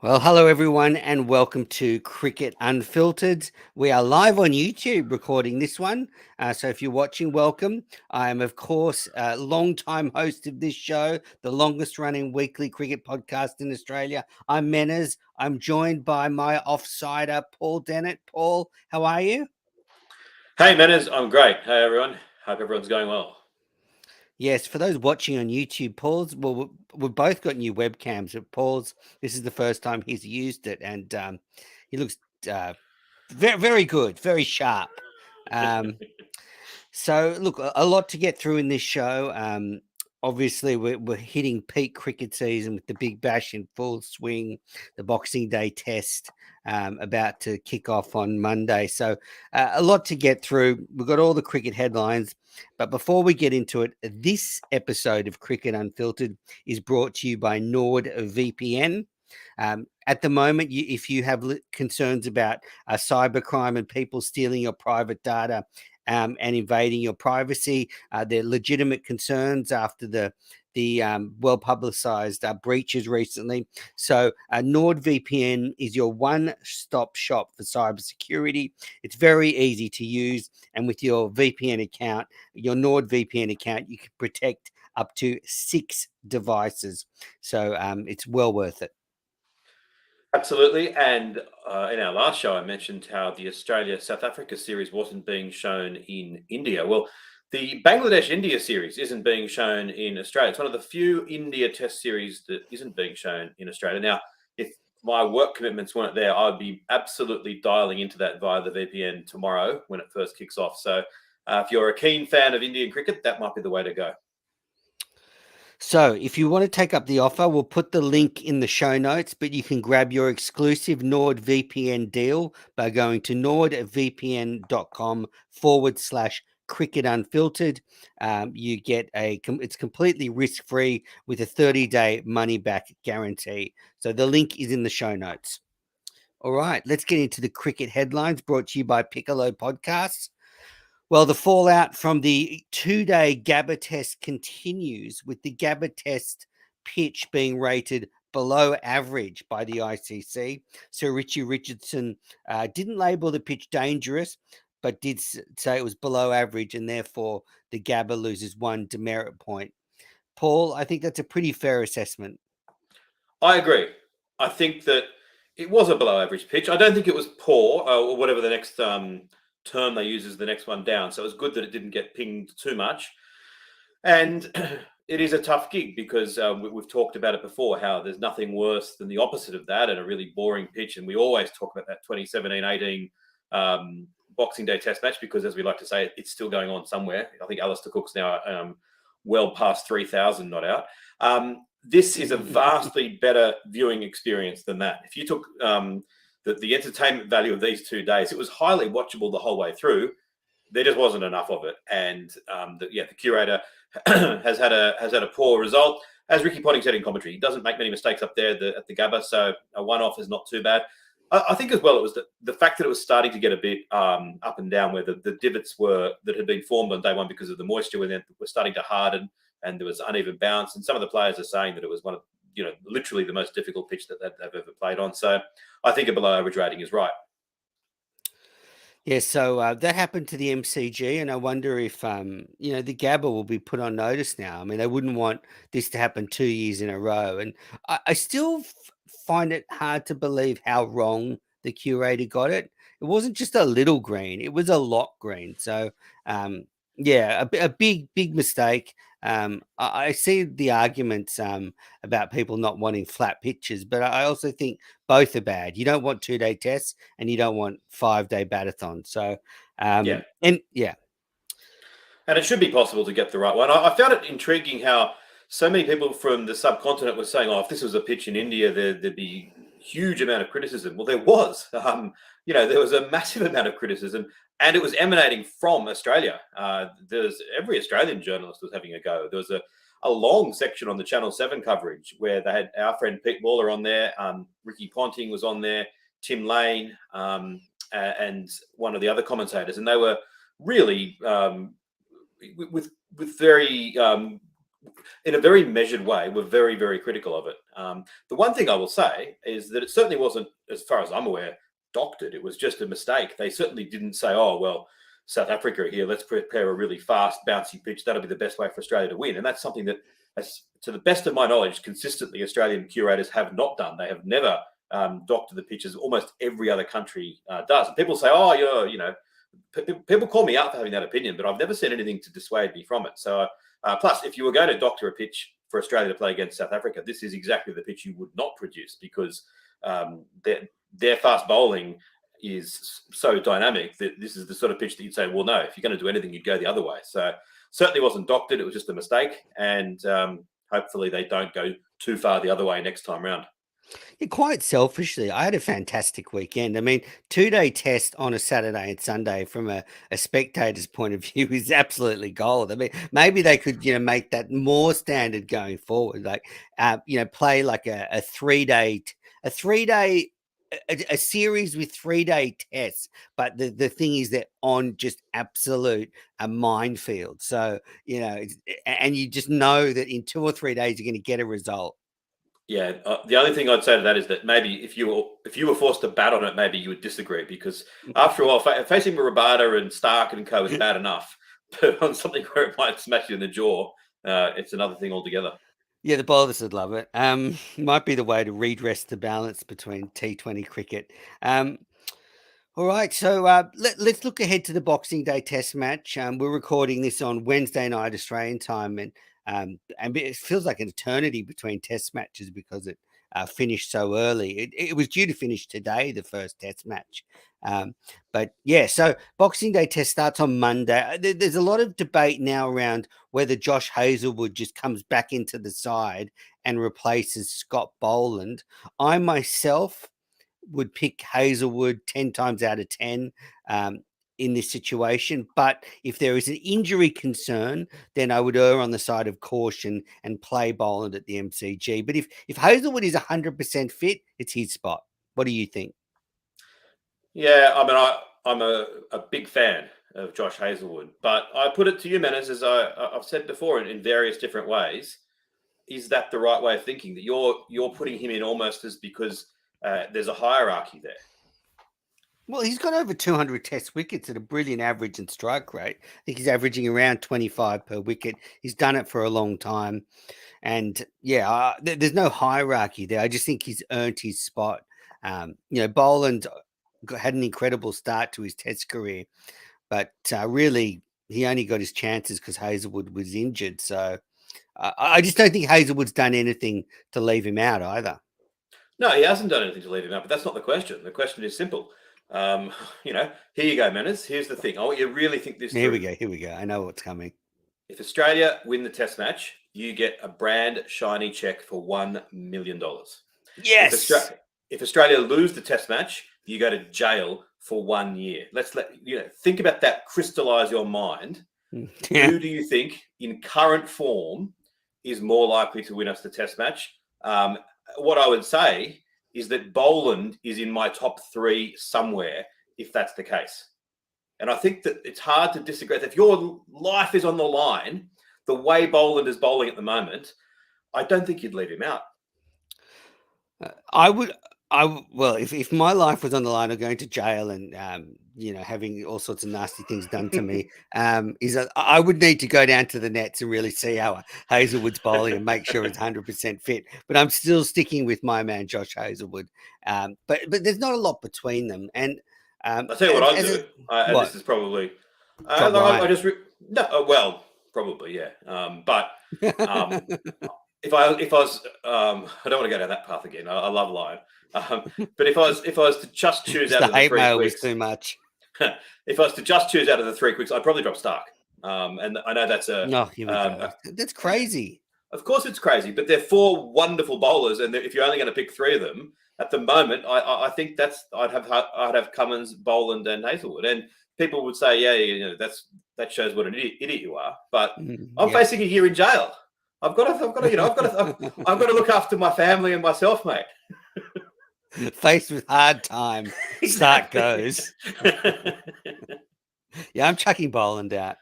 Well, hello everyone, and welcome to Cricket Unfiltered. We are live on YouTube recording this one. So if you're watching, welcome. I am, of course, a long-time host of this show, the longest running weekly cricket podcast in Australia. I'm Menners. I'm joined by my offsider, Paul Dennett. Paul, how are you? Hey, Manners, I'm great. Hey, everyone. Hope everyone's going well. Yes, for those watching on YouTube, Paul's, well, we've both got new webcams, but Paul's, this is the first time he's used it, and he looks uh, very, very good, very sharp. Um, so, look, a lot to get through in this show. Obviously, we're hitting peak cricket season with the Big Bash in full swing, the Boxing Day Test about to kick off on Monday. So, a lot to get through. We've got all the cricket headlines. But before we get into it, this episode of Cricket Unfiltered is brought to you by NordVPN. At the moment, if you have concerns about cybercrime and people stealing your private data and invading your privacy, they're legitimate concerns after the well publicized breaches recently. So, NordVPN is your one stop shop for cybersecurity. It's very easy to use. And with your VPN account, your NordVPN account, you can protect up to 6 devices. So, it's well worth it. Absolutely. And in our last show, I mentioned how the Australia South Africa series wasn't being shown in India. Well, the Bangladesh India series isn't being shown in Australia. It's one of the few India Test series that isn't being shown in Australia. Now, if my work commitments weren't there, I'd be absolutely dialing into that via the VPN tomorrow when it first kicks off. So, if you're a keen fan of Indian cricket, that might be the way to go. So, if you want to take up the offer, we'll put the link in the show notes, but you can grab your exclusive NordVPN deal by going to nordvpn.com/cricket unfiltered. You get it's completely risk free with a 30-day money back guarantee. So, the link is in the show notes. All right, let's get into the cricket headlines brought to you by Piccolo Podcasts. Well, the fallout from the 2-day Gabba test continues, with the Gabba test pitch being rated below average by the ICC. So Richie Richardson didn't label the pitch dangerous, but did say it was below average, and therefore the Gabba loses 1 demerit point. Paul, I think that's a pretty fair assessment. I agree. I think that it was a below average pitch. I don't think it was poor or whatever the next term they use is the next one down. So it was good that it didn't get pinged too much. And it is a tough gig because we've talked about it before, how there's nothing worse than the opposite of that and a really boring pitch. And we always talk about that 2017-18 Boxing Day Test match because, as we like to say, it's still going on somewhere. I think Alistair Cook's now well past 3,000 not out. This is a vastly better viewing experience than that. If you took the entertainment value of these 2 days, it was highly watchable the whole way through. There just wasn't enough of it, and the curator has had a poor result. As Ricky Ponting said in commentary, he doesn't make many mistakes up there at the Gabba, so a one-off is not too bad. I think as well it was the fact that it was starting to get a bit up and down, where the divots that had been formed on day one because of the moisture were starting to harden, and there was uneven bounce. And some of the players are saying that it was one of literally the most difficult pitch that they've ever played on. So I think a below average rating is right. Yeah, so that happened to the MCG, and I wonder if the Gabba will be put on notice now. I mean, they wouldn't want this to happen 2 years in a row, and I still find it hard to believe how wrong the curator got it. It wasn't just a little green; it was a lot green. So, yeah, a big mistake. I see the arguments about people not wanting flat pitches, but I also think both are bad. You don't want 2-day tests, and you don't want 5-day batathons. So, Yeah. and yeah, And it should be possible to get the right one. I found it intriguing how so many people from the subcontinent were saying, "Oh, if this was a pitch in India, there'd be huge amount of criticism." Well, there was. There was a massive amount of criticism, and it was emanating from Australia. There's every Australian journalist was having a go. There was a long section on the Channel 7 coverage where they had our friend Pete Waller on there. Ricky Ponting was on there, Tim Lane, and one of the other commentators, and they were really with very in a very measured way, were very, very critical of it. The one thing I will say is that it certainly wasn't, as far as I'm aware, doctored. It was just a mistake. They certainly didn't say, oh, well, South Africa here, let's prepare a really fast, bouncy pitch. That'll be the best way for Australia to win. And that's something that, as, to the best of my knowledge, consistently Australian curators have not done. They have never doctored the pitches. Almost every other country does. And people say, oh, people call me out for having that opinion, but I've never said anything to dissuade me from it. So, plus, if you were going to doctor a pitch for Australia to play against South Africa, this is exactly the pitch you would not produce, because their fast bowling is so dynamic that this is the sort of pitch that you'd say, well, no, if you're going to do anything, you'd go the other way. So certainly wasn't doctored. It was just a mistake. And hopefully they don't go too far the other way next time round. Yeah, quite selfishly, I had a fantastic weekend. I mean, 2-day test on a Saturday and Sunday from a spectator's point of view is absolutely gold. I mean, maybe they could, make that more standard going forward. Like, play like a 3-day, a series with 3-day tests. But the thing is that on just absolute a minefield. So, and you just know that in 2 or 3 days, you're going to get a result. Yeah, the only thing I'd say to that is that maybe if you were forced to bat on it, maybe you would disagree, because after a while, facing Rabada and Stark and co is bad enough, but on something where it might smash you in the jaw, it's another thing altogether. Yeah, the bowlers would love it. Might be the way to redress the balance between T20 cricket. All right, so let's look ahead to the Boxing Day Test match. We're recording this on Wednesday night Australian time, and it feels like an eternity between Test matches because it finished so early. It was due to finish today, the first Test match. But yeah, so Boxing Day Test starts on Monday. There's a lot of debate now around whether Josh Hazlewood just comes back into the side and replaces Scott Boland. I myself would pick Hazlewood 10 times out of 10 in this situation. But if there is an injury concern, then I would err on the side of caution and play Boland at the MCG. But if Hazlewood is 100% fit, it's his spot. What do you think? Yeah, I mean, I'm a big fan of Josh Hazlewood, but I put it to you, Menas, as I've said before in various different ways. Is that the right way of thinking, that you're putting him in almost as because there's a hierarchy there? Well, he's got over 200 test wickets at a brilliant average and strike rate. I think he's averaging around 25 per wicket. He's done it for a long time. And yeah, there's no hierarchy there. I just think he's earned his spot. Boland had an incredible start to his test career, but really he only got his chances because Hazlewood was injured. So I just don't think Hazlewood's done anything to leave him out either. No, he hasn't done anything to leave him out, but that's not the question. The question is simple. Here you go, Menas. Here's the thing. I want you to really think this Here through. we go. I know what's coming. If Australia win the Test match, you get a brand shiny check for $1 million. Yes. If Australia lose the Test match, you go to jail for 1 year. Think about that. Crystallize your mind. Yeah. Who do you think, in current form, is more likely to win us the Test match? What I would say is that Boland is in my top 3 somewhere, if that's the case. And I think that it's hard to disagree. If your life is on the line, the way Boland is bowling at the moment, I don't think you'd leave him out. Well, if my life was on the line of going to jail and having all sorts of nasty things done to me, I would need to go down to the nets and really see how Hazlewood's bowling and make sure it's 100% fit. But I'm still sticking with my man Josh Hazlewood. But there's not a lot between them. And I'll tell you what I'd do. And this is probably probably, yeah. But if I was, I don't want to go down that path again. I love lying. But if I was to just choose out of the 3 mail quicks, was too much. If I was to just choose out of the 3 quicks, I'd probably drop Stark. And I know that's Here we go. That's crazy. Of course, it's crazy, but they're 4 wonderful bowlers, and if you're only going to pick 3 of them at the moment, I think I'd have Cummins, Boland, and Hazlewood, and people would say, yeah, that shows what an idiot you are. But I'm facing a year in jail. I've got to look after my family and myself, mate. Faced with hard time, Stark goes. Yeah, I'm chucking Boland out.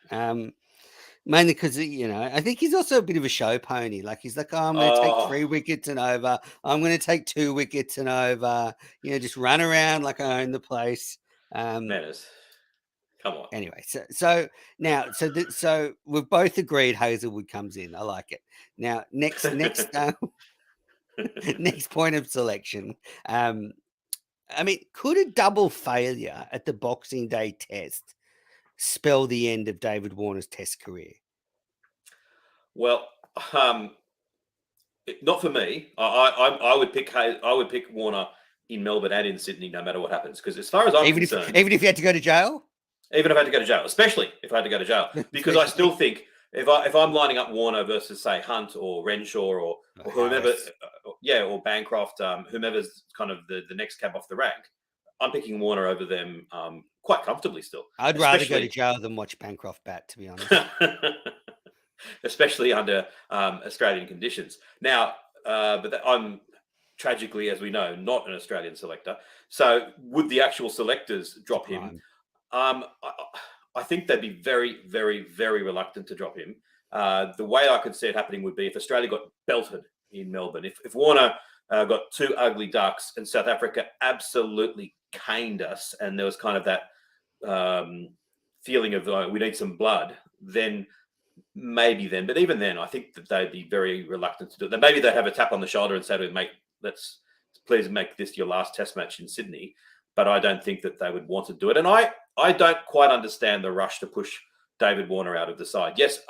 Mainly because, I think he's also a bit of a show pony. Like, he's like, "Oh, I'm going to take Oh, 3 wickets and over. I'm going to take 2 wickets and over." Just run around like I own the place. Um, Manners. Come on. anyway, so now, so we've both agreed Hazelwood comes in. I like it. Now, next next point of selection. Um, I mean, could a double failure at the Boxing Day Test spell the end of David Warner's Test career? Well, um, not for me. I would pick Warner in Melbourne and in Sydney, no matter what happens. Because as far as I'm Even if concerned, even if you had to go to jail, even if I had to go to jail, especially if I had to go to jail, because I still especially think if I'm lining up Warner versus say Hunt or Renshaw or whomever, Harris. yeah, or Bancroft, whomever's kind of the next cab off the rank, I'm picking Warner over them quite comfortably still, I'd rather go to especially jail than watch Bancroft bat, to be honest. especially under Australian conditions. Now, I'm tragically, as we know, not an Australian selector. So, would the actual selectors It's a drop him? crime. I think they'd be very, very, very reluctant to drop him. The way I could see it happening would be if Australia got belted in Melbourne. If Warner got 2 ugly ducks and South Africa absolutely caned us, and there was kind of that um, feeling of we need some blood, then maybe then. But even then, I think that they'd be very reluctant to do it. Maybe they'd have a tap on the shoulder and say to him, mate, let's please make this your last test match in Sydney. But I don't think that they would want to do it. And I don't quite understand the rush to push David Warner out of the side. Yes,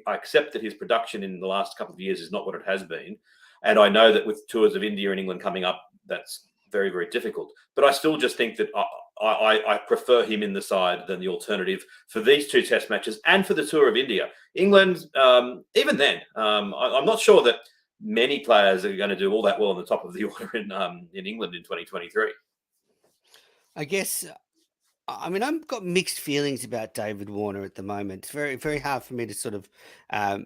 I accept that his production in the last couple of years is not what it has been. And I know that with tours of India and England coming up, that's very, very difficult. But I still just think that I prefer him in the side than the alternative for these 2 test matches and for the tour of India. England, even then, I'm not sure that many players are going to do all that well on the top of the order in England in 2023. I guess. I mean, I've got mixed feelings about David Warner at the moment. It's very, very hard for me to sort of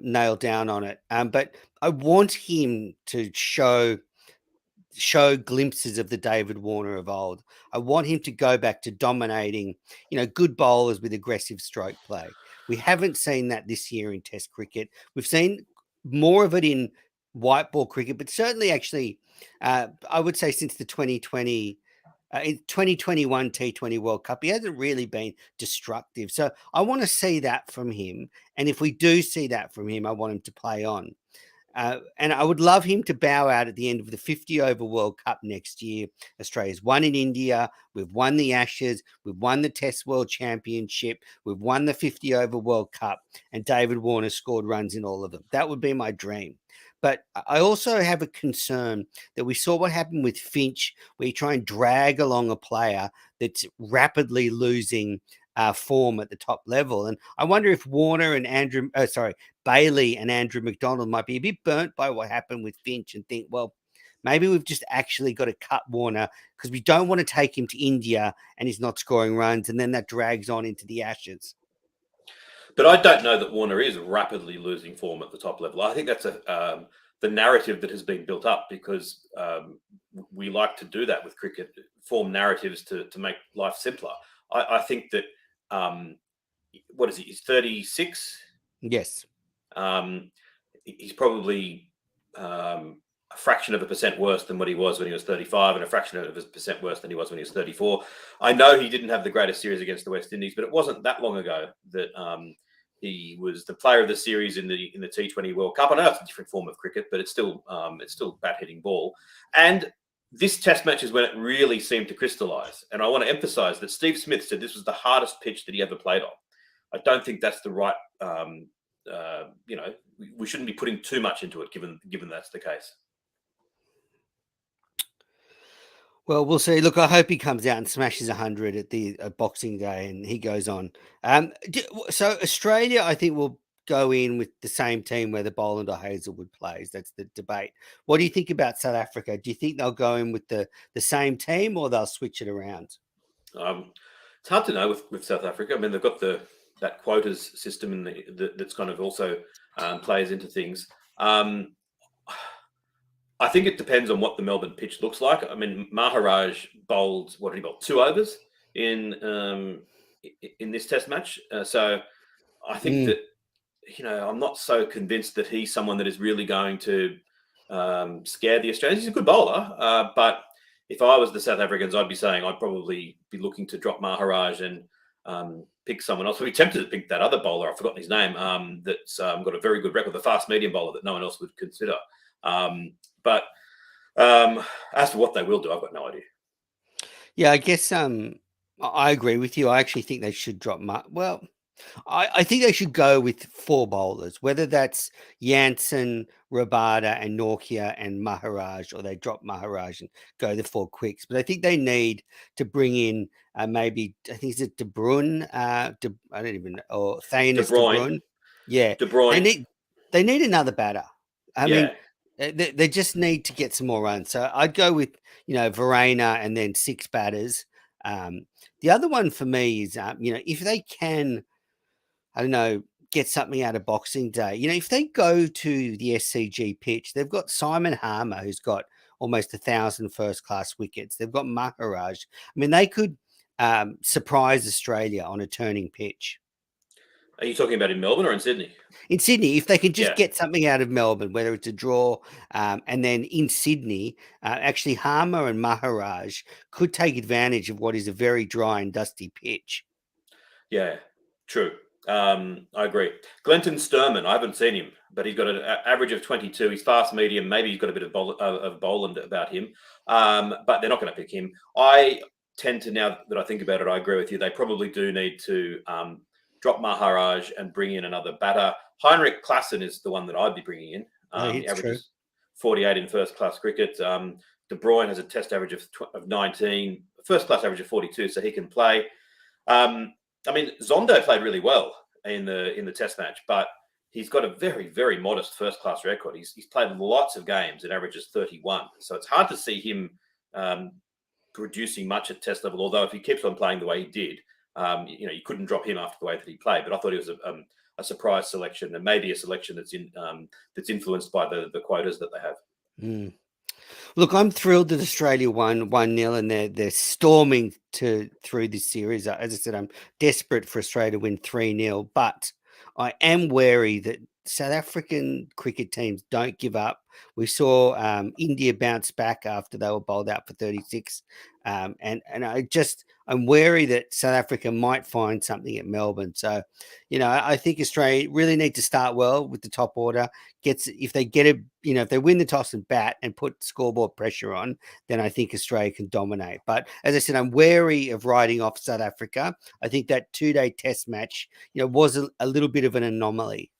nail down on it. But I want him to show glimpses of the David Warner of old. I want him to go back to dominating, good bowlers with aggressive stroke play. We haven't seen that this year in Test cricket. We've seen more of it in white ball cricket, but certainly, actually, I would say since the 2021 T20 World Cup, he hasn't really been destructive. So I want to see that from him. And if we do see that from him, I want him to play on. And I would love him to bow out at the end of the 50 over World Cup next year. Australia's won in India. We've won the Ashes. We've won the Test World Championship. We've won the 50 over World Cup. And David Warner scored runs in all of them. That would be my dream. But I also have a concern that we saw what happened with Finch, where you try and drag along a player that's rapidly losing form at the top level. And I wonder if Warner and Bailey and Andrew McDonald might be a bit burnt by what happened with Finch and think, well, maybe we've just actually got to cut Warner because we don't want to take him to India and he's not scoring runs, and then that drags on into the Ashes. But I don't know that Warner is rapidly losing form at the top level. I think that's the narrative that has been built up because we like to do that with cricket, form narratives to make life simpler. I think that what is he? He's 36. Yes. He's probably a fraction of a percent worse than what he was when he was 35 and a fraction of a percent worse than he was when he was 34. I know he didn't have the greatest series against the West Indies, but it wasn't that long ago that he was the player of the series in the T20 World Cup. I know it's a different form of cricket, but it's still bat hitting ball. And this test match is when it really seemed to crystallise. And I want to emphasise that Steve Smith said this was the hardest pitch that he ever played on. I don't think that's the right. We shouldn't be putting too much into it, given that's the case. Well, we'll see. Look, I hope he comes out and smashes 100 at the Boxing Day and he goes on. So Australia, I think, will go in with the same team where the Boland or Hazelwood plays. That's the debate. What do you think about South Africa? Do you think they'll go in with the same team or they'll switch it around? It's hard to know with South Africa. I mean, they've got that quotas system that's kind of also plays into things. I think it depends on what the Melbourne pitch looks like. I mean, Maharaj bowled, what did he bowl? 2 overs in this test match. So I think that I'm not so convinced that he's someone that is really going to scare the Australians. He's a good bowler, but if I was the South Africans, I'd be saying I'd probably be looking to drop Maharaj and pick someone else. I'd be tempted to pick that other bowler. I've forgotten his name. That's got a very good record, the fast medium bowler that no one else would consider. But as for what they will do, I've got no idea. Yeah, I guess I agree with you. I actually think they should drop well, I think they should go with four bowlers, whether that's Jansen, Rabada, and Norkia and Maharaj, or they drop Maharaj and go the four quicks. But I think they need to bring in maybe, I think it's De Bruyne, I don't even know, or De Thanos De Bruyne, Bruyne. Yeah, De they Bruyne, need they need another batter. I mean, yeah. they just need to get some more runs. So I'd go with Verena and then six batters. The other one for me is if they can, I don't know, get something out of Boxing Day. If they go to the SCG pitch, they've got Simon Harmer, who's got almost 1,000 first-class wickets. They've got Maharaj. I mean, they could surprise Australia on a turning pitch. Are you talking about in Melbourne or in Sydney? In Sydney, if they can just Yeah. get something out of Melbourne, whether it's a draw, and then in Sydney, actually Harmer and Maharaj could take advantage of what is a very dry and dusty pitch. Yeah, true. I agree. Glenton Sturman, I haven't seen him, but he's got an average of 22. He's fast medium. Maybe he's got a bit of Boland about him, but they're not going to pick him. I tend to, now that I think about it, I agree with you. They probably do need to drop Maharaj and bring in another batter. Heinrich Klassen is the one that I'd be bringing in. Yeah, He it's true. averages 48 in first-class cricket. De Bruyne has a test average of 19, first-class average of 42, so he can play. I mean, Zondo played really well in the Test match, but he's got a very, very modest first class record. He's played lots of games and averages 31, so it's hard to see him producing much at Test level. Although if he keeps on playing the way he did, you couldn't drop him after the way that he played. But I thought he was a surprise selection, and maybe a selection that's influenced by the quotas that they have. Mm. Look, I'm thrilled that Australia won 1-0 and they're storming through this series. As I said, I'm desperate for Australia to win 3-0, but I am wary that South African cricket teams don't give up. We saw India bounce back after they were bowled out for 36, and I'm wary that South Africa might find something at Melbourne. So, I think Australia really need to start well with the top order. If they win the toss and bat and put scoreboard pressure on, then I think Australia can dominate. But as I said, I'm wary of writing off South Africa. I think that 2-day test match, was a little bit of an anomaly.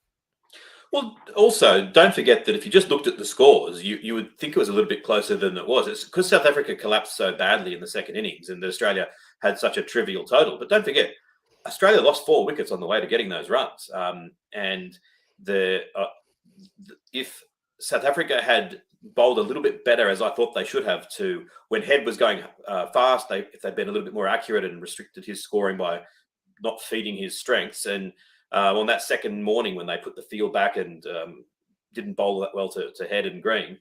Well, also, don't forget that if you just looked at the scores, you would think it was a little bit closer than it was. It's because South Africa collapsed so badly in the second innings and Australia had such a trivial total. But don't forget, Australia lost 4 wickets on the way to getting those runs. And if South Africa had bowled a little bit better, as I thought they should have, to when Head was going fast, if they'd been a little bit more accurate and restricted his scoring by not feeding his strengths, and on that second morning when they put the field back and didn't bowl that well to Head and Green,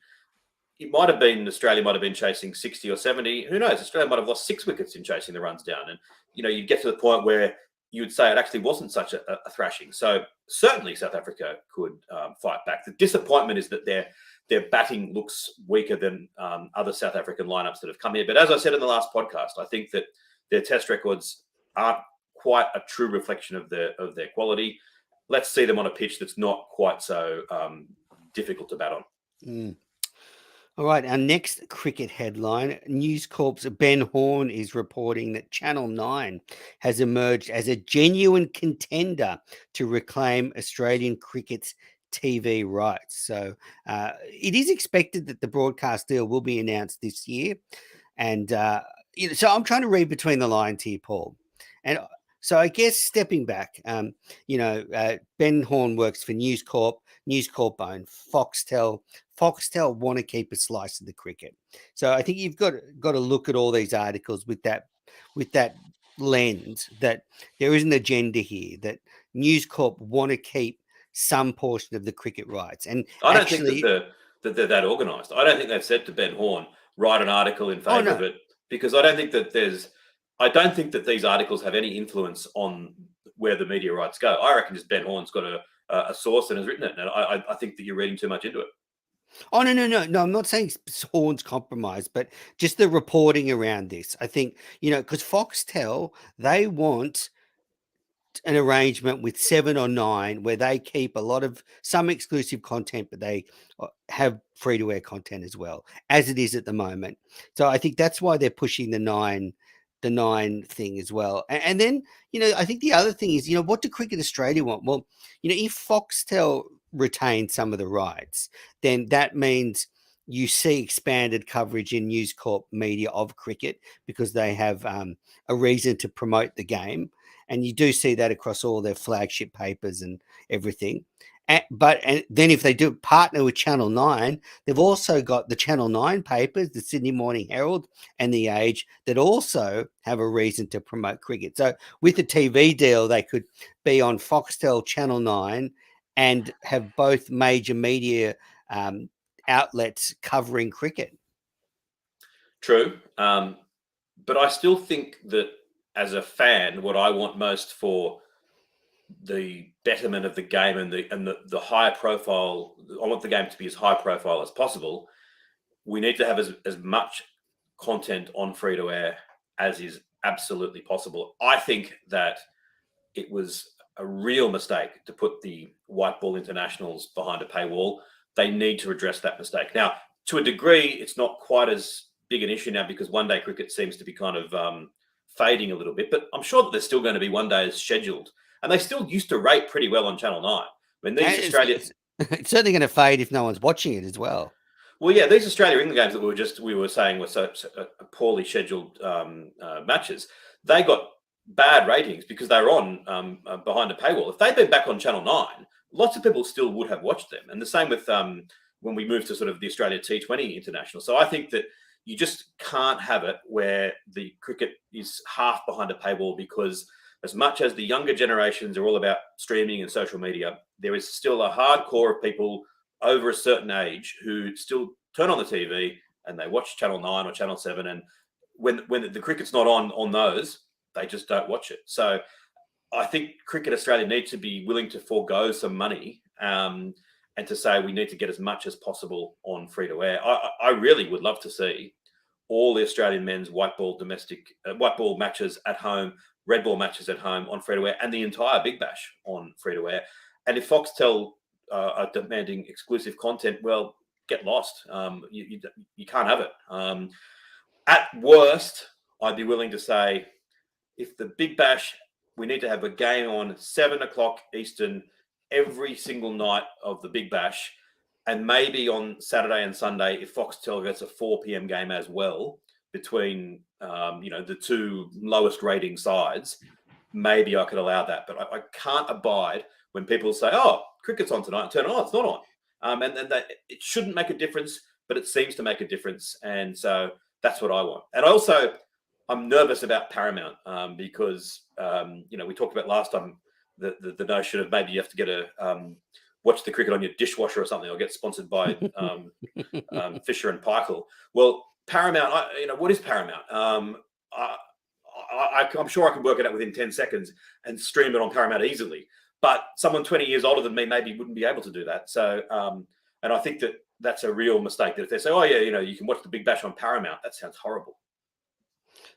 Australia might have been chasing 60 or 70. Who knows? Australia might have lost 6 wickets in chasing the runs down. And, you'd get to the point where you would say it actually wasn't such a thrashing. So certainly South Africa could fight back. The disappointment is that their batting looks weaker than other South African lineups that have come here. But as I said in the last podcast, I think that their test records aren't quite a true reflection of their quality. Let's see them on a pitch that's not quite so difficult to bat on. Mm. All right, our next cricket headline, News Corp's Ben Horn is reporting that Channel 9 has emerged as a genuine contender to reclaim Australian cricket's TV rights. So it is expected that the broadcast deal will be announced this year. And so I'm trying to read between the lines here, Paul. And so I guess stepping back, Ben Horn works for News Corp. News Corp own Foxtel. Foxtel want to keep a slice of the cricket. So I think you've got to look at all these articles with that lens that there is an agenda here, that News Corp want to keep some portion of the cricket rights. And I don't think that they're that organised. I don't think they've said to Ben Horn, write an article in favour of it, because I don't think that these articles have any influence on where the media rights go. I reckon just Ben Horn's got a source and has written it. And I think that you're reading too much into it. Oh, no. I'm not saying Horn's compromised, but just the reporting around this. I think, because Foxtel, they want an arrangement with 7 or 9 where they keep a lot of some exclusive content, but they have free to air content as well, as it is at the moment. So I think that's why they're pushing the nine thing as well. And then, I think the other thing is, what do Cricket Australia want? Well, if Foxtel retains some of the rights, then that means you see expanded coverage in News Corp media of cricket because they have a reason to promote the game. And you do see that across all their flagship papers and everything. And then if they do partner with Channel 9, they've also got the Channel 9 papers, the Sydney Morning Herald and The Age, that also have a reason to promote cricket. So with the TV deal, they could be on Foxtel, Channel 9, and have both major media outlets covering cricket. True. But I still think that as a fan, what I want most for the betterment of the game and the higher profile, I want the game to be as high profile as possible. We need to have as much content on free to air as is absolutely possible. I think that it was a real mistake to put the white ball internationals behind a paywall. They need to address that mistake. Now, to a degree, it's not quite as big an issue now because one day cricket seems to be kind of fading a little bit, but I'm sure that there's still going to be one day as scheduled. And they still used to rate pretty well on Channel 9. I mean, these it's certainly going to fade if no one's watching it as well. Well, yeah, these Australia England games that we were saying were so poorly scheduled matches, they got bad ratings because they were on behind a paywall. If they'd been back on Channel 9, lots of people still would have watched them. And the same with when we moved to sort of the Australia T20 International. So I think that you just can't have it where the cricket is half behind a paywall because as much as the younger generations are all about streaming and social media, there is still a hardcore of people over a certain age who still turn on the TV and they watch Channel 9 or Channel 7. And when the cricket's not on those, they just don't watch it. So I think Cricket Australia needs to be willing to forego some money and to say we need to get as much as possible on free to air. I really would love to see all the Australian men's white ball matches at home, red ball matches at home on free to air, and the entire Big Bash on free to air. And if Foxtel are demanding exclusive content, well, get lost. You can't have it. At worst, I'd be willing to say if the Big Bash, we need to have a game on 7:00 Eastern every single night of the Big Bash, and maybe on Saturday and Sunday if Foxtel gets a 4 p.m. game as well between the two lowest rating sides, maybe I could allow that. But I can't abide when people say, "Oh, cricket's on tonight," and turn on, it's not on, and that it shouldn't make a difference, but it seems to make a difference, and so that's what I want. And I'm nervous about Paramount because we talked about last time the notion of maybe you have to get watch the cricket on your dishwasher or something, or get sponsored by Fisher and Paykel. Well, Paramount, what is Paramount? I'm sure I can work it out within 10 seconds and stream it on Paramount easily. But someone 20 years older than me maybe wouldn't be able to do that. So, and I think that that's a real mistake. That if they say, "Oh yeah, you can watch the Big Bash on Paramount," that sounds horrible.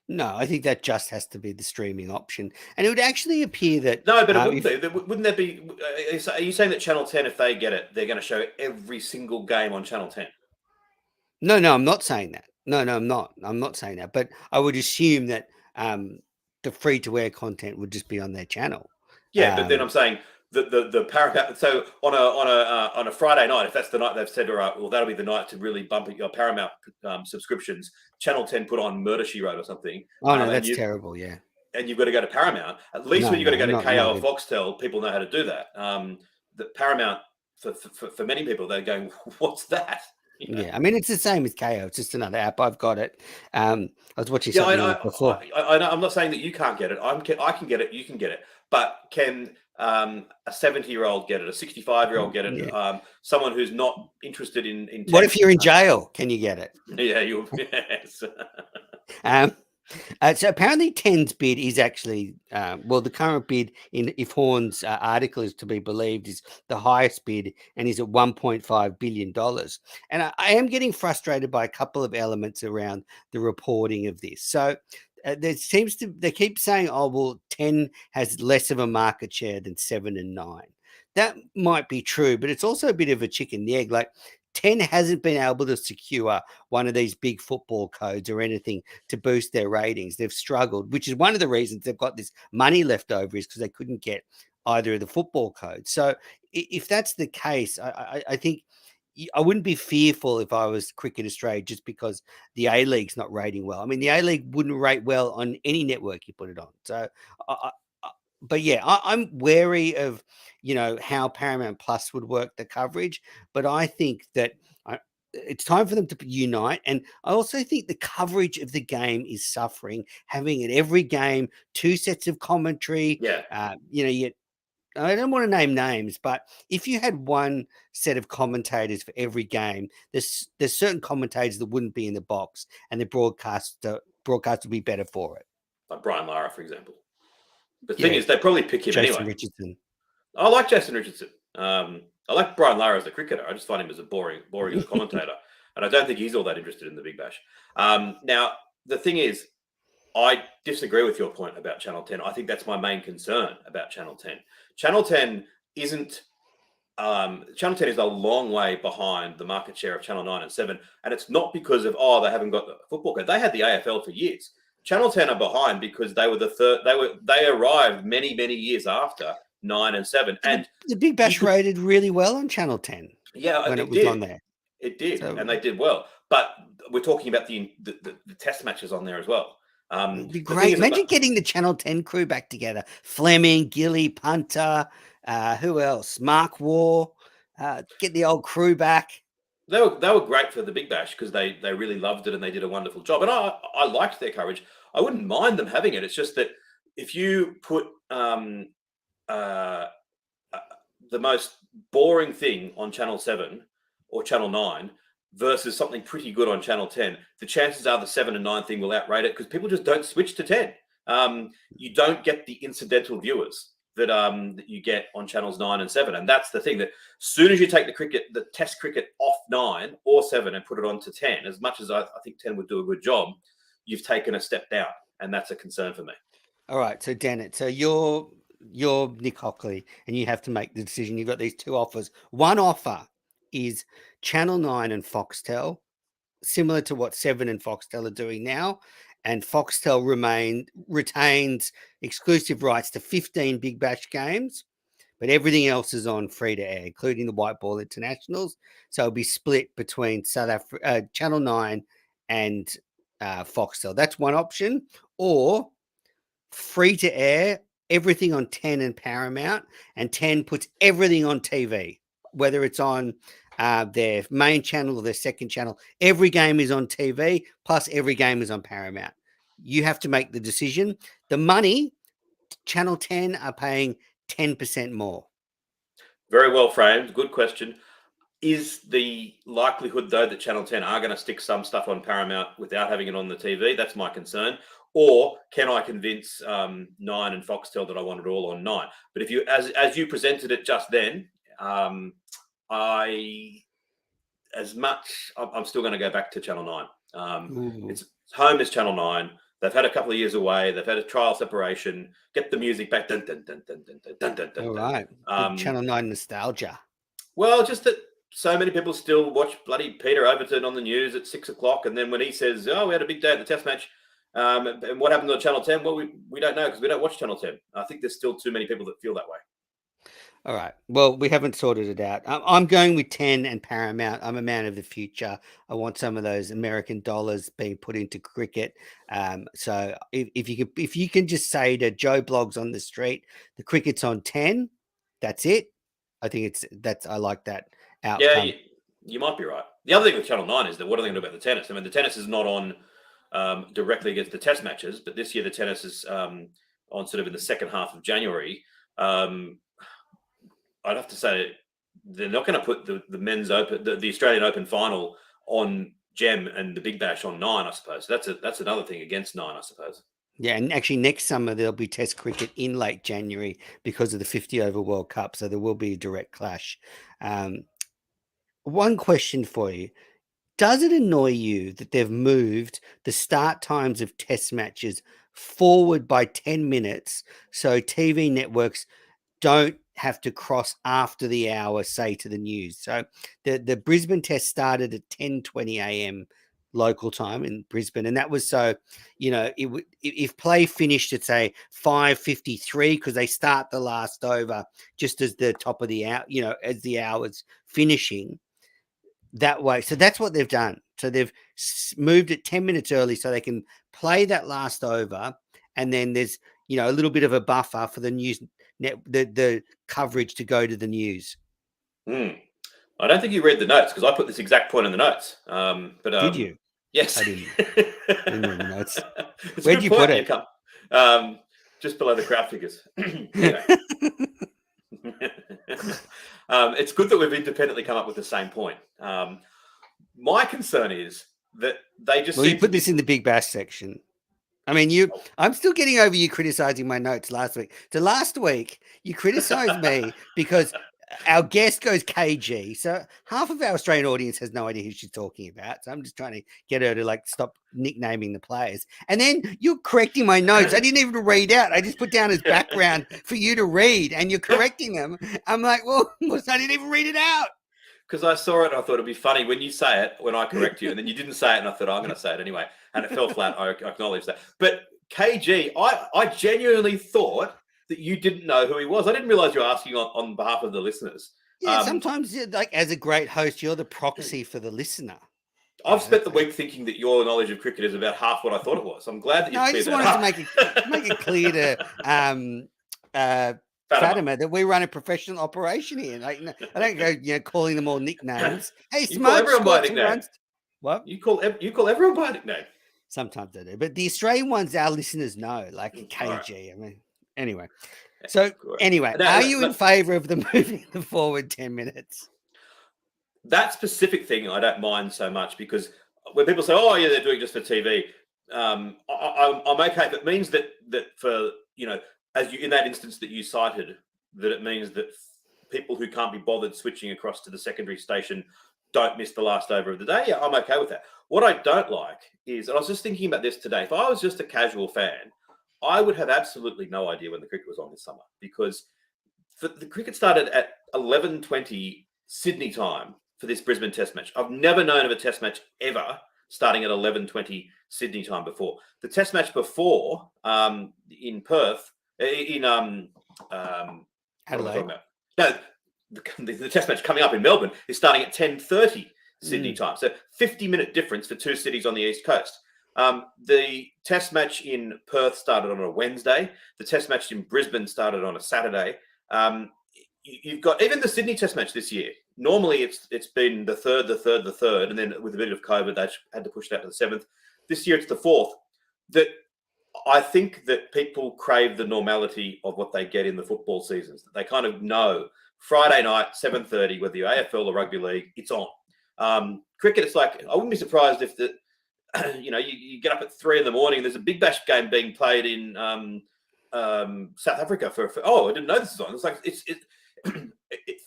No, I think that just has to be the streaming option, and it would actually appear that no, but it wouldn't be. Wouldn't there be? Are you saying that Channel 10, if they get it, they're going to show every single game on Channel 10? No, I'm not saying that. No, I'm not. I'm not saying that. But I would assume that the free to air content would just be on their channel. Yeah, but then I'm saying the Paramount. So on a Friday night, if that's the night they've said, all right, well, that'll be the night to really bump your Paramount subscriptions. Channel 10 put on Murder She Wrote or something. Oh no, that's terrible. Yeah, and you've got to go to Paramount. At least when you've got to go to KO or Foxtel, people know how to do that. The Paramount for many people, they're going, "What's that?" Yeah, I mean it's the same with KO. It's just another app. I've got it. I was watching something before. I know. I'm not saying that you can't get it. I can get it. You can get it. But can a 70-year-old get it? A 65-year-old get it? Yeah. Someone who's not interested in what if you're in jail? Can you get it? Yeah, you. Yes. So apparently 10's bid is actually, well, the current bid, if Horn's article is to be believed, is the highest bid and is at $1.5 billion. And I am getting frustrated by a couple of elements around the reporting of this. So they keep saying, oh, well, 10 has less of a market share than 7 and 9. That might be true, but it's also a bit of a chicken and egg. Like 10 hasn't been able to secure one of these big football codes or anything to boost their ratings. They've struggled, which is one of the reasons they've got this money left over, is because they couldn't get either of the football codes. So if that's the case, I think I wouldn't be fearful if I was Cricket Australia just because the A League's not rating well. I mean, the A League wouldn't rate well on any network you put it on. So, but yeah, I'm wary of how Paramount Plus would work the coverage, but I think that it's time for them to unite. And I also think the coverage of the game is suffering. Having it every game, two sets of commentary. Yeah, I don't want to name names, but if you had one set of commentators for every game, there's certain commentators that wouldn't be in the box, and the broadcast would be better for it. like Brian Lara, for example. The thing Yeah, is, they probably pick him Jason anyway. Richardson. I like Jason Richardson. I like Brian Lara as a cricketer. I just find him as a boring as a commentator, and I don't think he's all that interested in the Big Bash. Now, the thing is, I disagree with your point about Channel 10. I think that's my main concern about Channel 10. Channel 10 isn't. Channel 10 is a long way behind the market share of Channel 9 and 7, and it's not because of they haven't got the football code. They had the AFL for years. Channel 10 are behind because they were the third. They arrived many years after 9 and 7, and the Big Bash rated really well on Channel 10. Yeah, when it was on there. It did, and they did well. But we're talking about the test matches on there as well. It'd be great. Imagine getting the Channel 10 crew back together. Fleming, Gilly, Punter, who else? Mark War. Get the old crew back. They were great for the Big Bash because they really loved it and they did a wonderful job. And I liked their coverage. I wouldn't mind them having it. It's just that if you put the most boring thing on Channel 7 or Channel 9 versus something pretty good on Channel 10, the chances are the 7 and 9 thing will outrate it because people just don't switch to 10. You don't get the incidental viewers that you get on channels 9 and 7, and that's the thing, that as soon as you take the test cricket off 9 or 7 and put it onto 10, as much as I think 10 would do a good job, you've taken a step down, and that's a concern for me. All right, so Dennett, so you're Nick Hockley, and you have to make the decision. You've got these two offers. One offer is Channel 9 and Foxtel, similar to what 7 and Foxtel are doing now, and Foxtel retains exclusive rights to 15 Big Bash games, but everything else is on free to air, including the white ball internationals. So it'll be split between Channel 9 and Foxtel. That's one option. Or free to air, everything on 10 and Paramount, and 10 puts everything on TV, whether it's on their main channel or their second channel. Every game is on TV, plus every game is on Paramount. You have to make the decision. The money, Channel 10 are paying 10% more. Very well framed. Good question. Is the likelihood, though, that Channel 10 are going to stick some stuff on Paramount without having it on the TV? That's my concern. Or can I convince 9 and Foxtel that I want it all on 9? But if you, as you presented it just then, I'm still going to go back to Channel 9. It's home is Channel 9. They've had a couple of years away. They've had a trial separation. Get the music back. Dun, dun, dun, dun, dun, dun, dun, dun, All right. Channel 9 nostalgia. Well, just that so many people still watch bloody Peter Overton on the news at 6 o'clock. And then when he says, oh, we had a big day at the test match, and what happened on Channel 10? Well, we don't know because we don't watch Channel 10. I think there's still too many people that feel that way. All right. Well, we haven't sorted it out. I'm going with 10 and Paramount. I'm a man of the future. I want some of those American dollars being put into cricket. So if you can just say to Joe Blogs on the street, the cricket's on 10, that's it. I think I like that outcome. Yeah, you might be right. The other thing with Channel 9 is that what are they going to do about the tennis? I mean, the tennis is not on directly against the test matches, but this year the tennis is on sort of in the second half of January. I'd have to say they're not going to put the men's open, the Australian Open final on Gem and the Big Bash on 9, I suppose. That's another thing against 9, I suppose. Yeah, and actually next summer there'll be Test cricket in late January because of the 50 over World Cup, so there will be a direct clash. Um, one question for you. Does it annoy you that they've moved the start times of test matches forward by 10 minutes so TV networks don't have to cross after the hour, say, to the news? So the Brisbane test started at 10:20 a.m. local time in Brisbane, and that was so, it would, if play finished at say 5:53, because they start the last over just as the top of the hour, as the hour's finishing that way. So that's what they've done. So they've moved it 10 minutes early so they can play that last over. And then there's, a little bit of a buffer for the news net, the coverage to go to the news. I don't think you read the notes because I put this exact point in the notes. Did you? Yes. I didn't read the notes. It's Where'd a you good put point. it? Just below the crowd figures. Anyway. It's good that we've independently come up with the same point. My concern is that they just Well, you seem put this in the Big Bash section. I mean, I'm still getting over you criticizing my notes last week. So last week, you criticized me because our guest goes KG. So half of our Australian audience has no idea who she's talking about. So I'm just trying to get her to stop nicknaming the players. And then you're correcting my notes. I didn't even read out. I just put down as background for you to read, and you're correcting them. I'm like, well, I didn't even read it out. Because I saw it and I thought it'd be funny when you say it, when I correct you, and then you didn't say it, and I thought, I'm going to say it anyway. And it fell flat. I acknowledge that. But KG, I genuinely thought that you didn't know who he was. I didn't realize you were asking on behalf of the listeners. Yeah, sometimes, as a great host, you're the proxy for the listener. I've spent the week thinking that your knowledge of cricket is about half what I thought it was. I'm glad that you cleared that up. I just wanted to make it clear to Fatima that we run a professional operation here. I don't go, calling them all nicknames. Hey, you call everyone by a nickname. What? You call everyone by a nickname. Sometimes I do, but the Australian ones, our listeners know, like KG. Right. I mean, anyway. So are you in favour of the moving the forward 10 minutes? That specific thing I don't mind so much, because when people say, "Oh, yeah, they're doing it just for TV," I'm okay. If it means that for as you in that instance that you cited, that it means that people who can't be bothered switching across to the secondary station don't miss the last over of the day. Yeah, I'm okay with that. What I don't like is, and I was just thinking about this today, if I was just a casual fan, I would have absolutely no idea when the cricket was on this summer, because the cricket started at 11:20 Sydney time for this Brisbane Test match. I've never known of a Test match ever starting at 11:20 Sydney time before. The Test match before in Perth, in Adelaide. No, the Test match coming up in Melbourne is starting at 10:30 Sydney time. So 50-minute difference for two cities on the East Coast. The Test match in Perth started on a Wednesday. The Test match in Brisbane started on a Saturday. You've got even the Sydney Test match this year. Normally, it's been the third, and then with a bit of COVID, they had to push that to the 7th. This year, it's the 4th. That I think that people crave the normality of what they get in the football seasons. That they kind of know Friday night, 7:30, whether you're AFL or rugby league, it's on. Cricket, it's like, I wouldn't be surprised if you get up at 3 a.m. and there's a Big Bash game being played in South Africa I didn't know this is on. It's like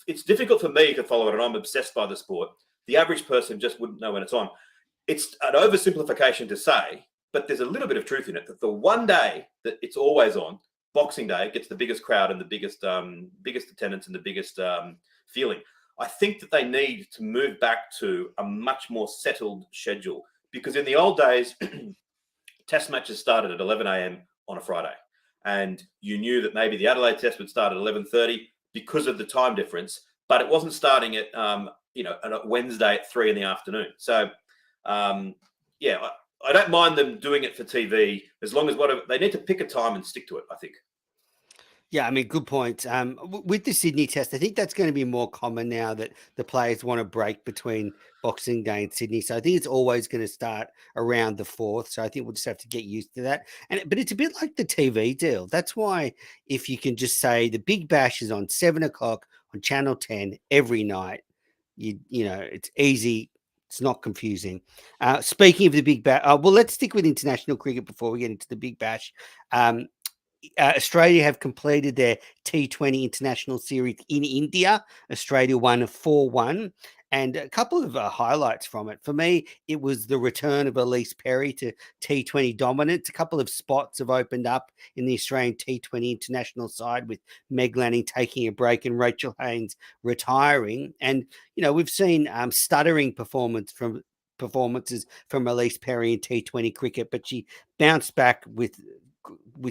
it's difficult for me to follow it, and I'm obsessed by the sport. The average person just wouldn't know when it's on. It's an oversimplification to say, but there's a little bit of truth in it, that the one day that it's always on, Boxing Day, gets the biggest crowd and the biggest attendance and the biggest feeling. I think that they need to move back to a much more settled schedule, because in the old days, Test matches started at 11 a.m. on a Friday, and you knew that maybe the Adelaide Test would start at 11:30 because of the time difference, but it wasn't starting at on a Wednesday at 3 in the afternoon. So I don't mind them doing it for TV, as long as they need to pick a time and stick to it, I think. Yeah, I mean, good point. With the Sydney Test, I think that's going to be more common now that the players want to break between Boxing Day and Sydney. So I think it's always going to start around the 4th. So I think we'll just have to get used to that. But it's a bit like the TV deal. That's why if you can just say the Big Bash is on 7 o'clock on Channel 10 every night, it's easy It's not confusing. Speaking of the Big Bash, well, let's stick with international cricket before we get into the Big Bash. Um, Australia have completed their T20 international series in India. Australia won 4-1. And a couple of highlights from it. For me, it was the return of Elise Perry to T20 dominance. A couple of spots have opened up in the Australian T20 international side with Meg Lanning taking a break and Rachel Haynes retiring. And, we've seen stuttering performances from Elise Perry in T20 cricket, but she bounced back with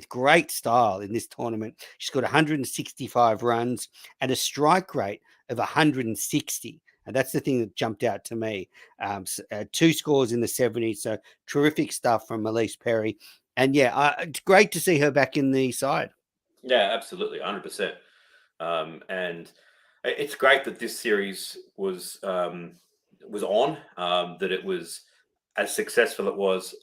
great style in this tournament. She's got 165 runs and a strike rate of 160. And that's the thing that jumped out to me. Two scores in the 70s. So terrific stuff from Elise Perry. And yeah, it's great to see her back in the side. Yeah, absolutely, 100%. And it's great that this series was on, that it was as successful it was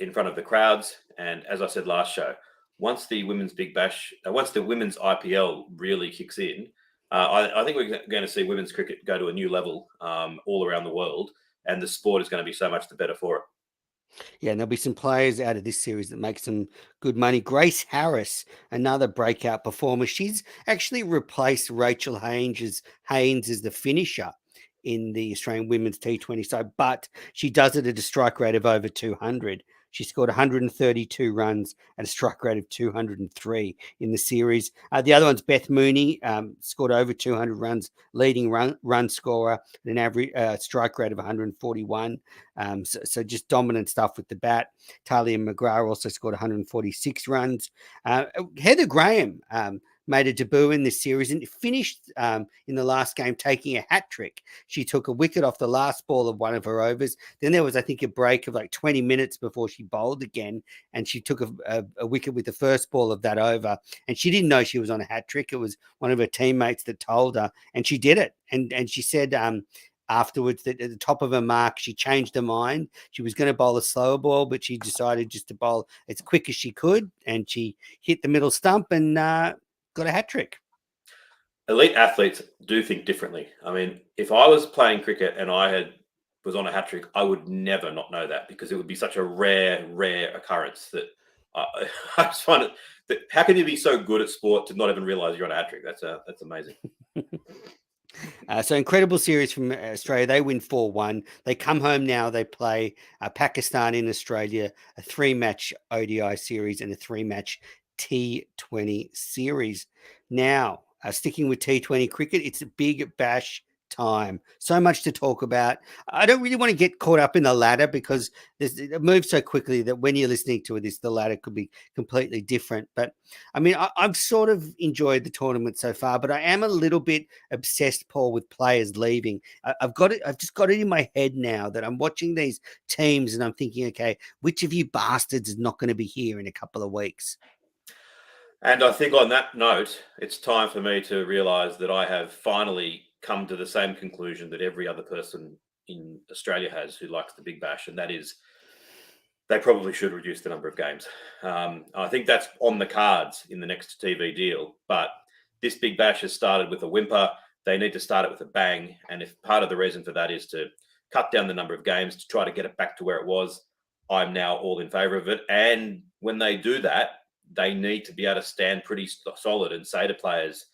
in front of the crowds. And as I said last show, once the women's Big Bash, once the women's IPL really kicks in, I think we're going to see women's cricket go to a new level all around the world, and the sport is going to be so much the better for it. Yeah, and there'll be some players out of this series that make some good money. Grace Harris, another breakout performer. She's actually replaced Rachel Haynes as the finisher in the Australian women's T20 side, but she does it at a strike rate of over 200. She scored 132 runs at a strike rate of 203 in the series. The other one's Beth Mooney, scored over 200 runs, leading run scorer at an average strike rate of 141. So just dominant stuff with the bat. Talia McGrath also scored 146 runs. Heather Graham made a debut in this series and finished in the last game taking a hat trick. She took a wicket off the last ball of one of her overs. Then there was, I think, a break of like 20 minutes before she bowled again, and she took a wicket with the first ball of that over. And she didn't know she was on a hat trick. It was one of her teammates that told her, and she did it. And she said afterwards that at the top of her mark, she changed her mind. She was going to bowl a slower ball, but she decided just to bowl as quick as she could, and she hit the middle stump and got a hat trick. Elite athletes do think differently. I mean, if I was playing cricket and was on a hat trick, I would never not know that, because it would be such a rare occurrence that I just find it that how can you be so good at sport to not even realize you're on a hat trick? That's amazing. So incredible series from Australia. They win 4-1. They come home now. They play Pakistan in Australia, a 3-match ODI series and a 3-match T20 series. Now, sticking with T20 cricket, it's a Big Bash time. So much to talk about. I don't really want to get caught up in the ladder because it moves so quickly that when you're listening to this, the ladder could be completely different. But I mean, I've sort of enjoyed the tournament so far, but I am a little bit obsessed, Paul, with players leaving. I've got it. I've just got it in my head now that I'm watching these teams and I'm thinking, okay, which of you bastards is not going to be here in a couple of weeks? And I think on that note, it's time for me to realize that I have finally come to the same conclusion that every other person in Australia has who likes the Big Bash, and that is they probably should reduce the number of games. I think that's on the cards in the next TV deal, but this Big Bash has started with a whimper. They need to start it with a bang. And if part of the reason for that is to cut down the number of games to try to get it back to where it was, I'm now all in favor of it. And when they do that, they need to be able to stand pretty solid and say to players,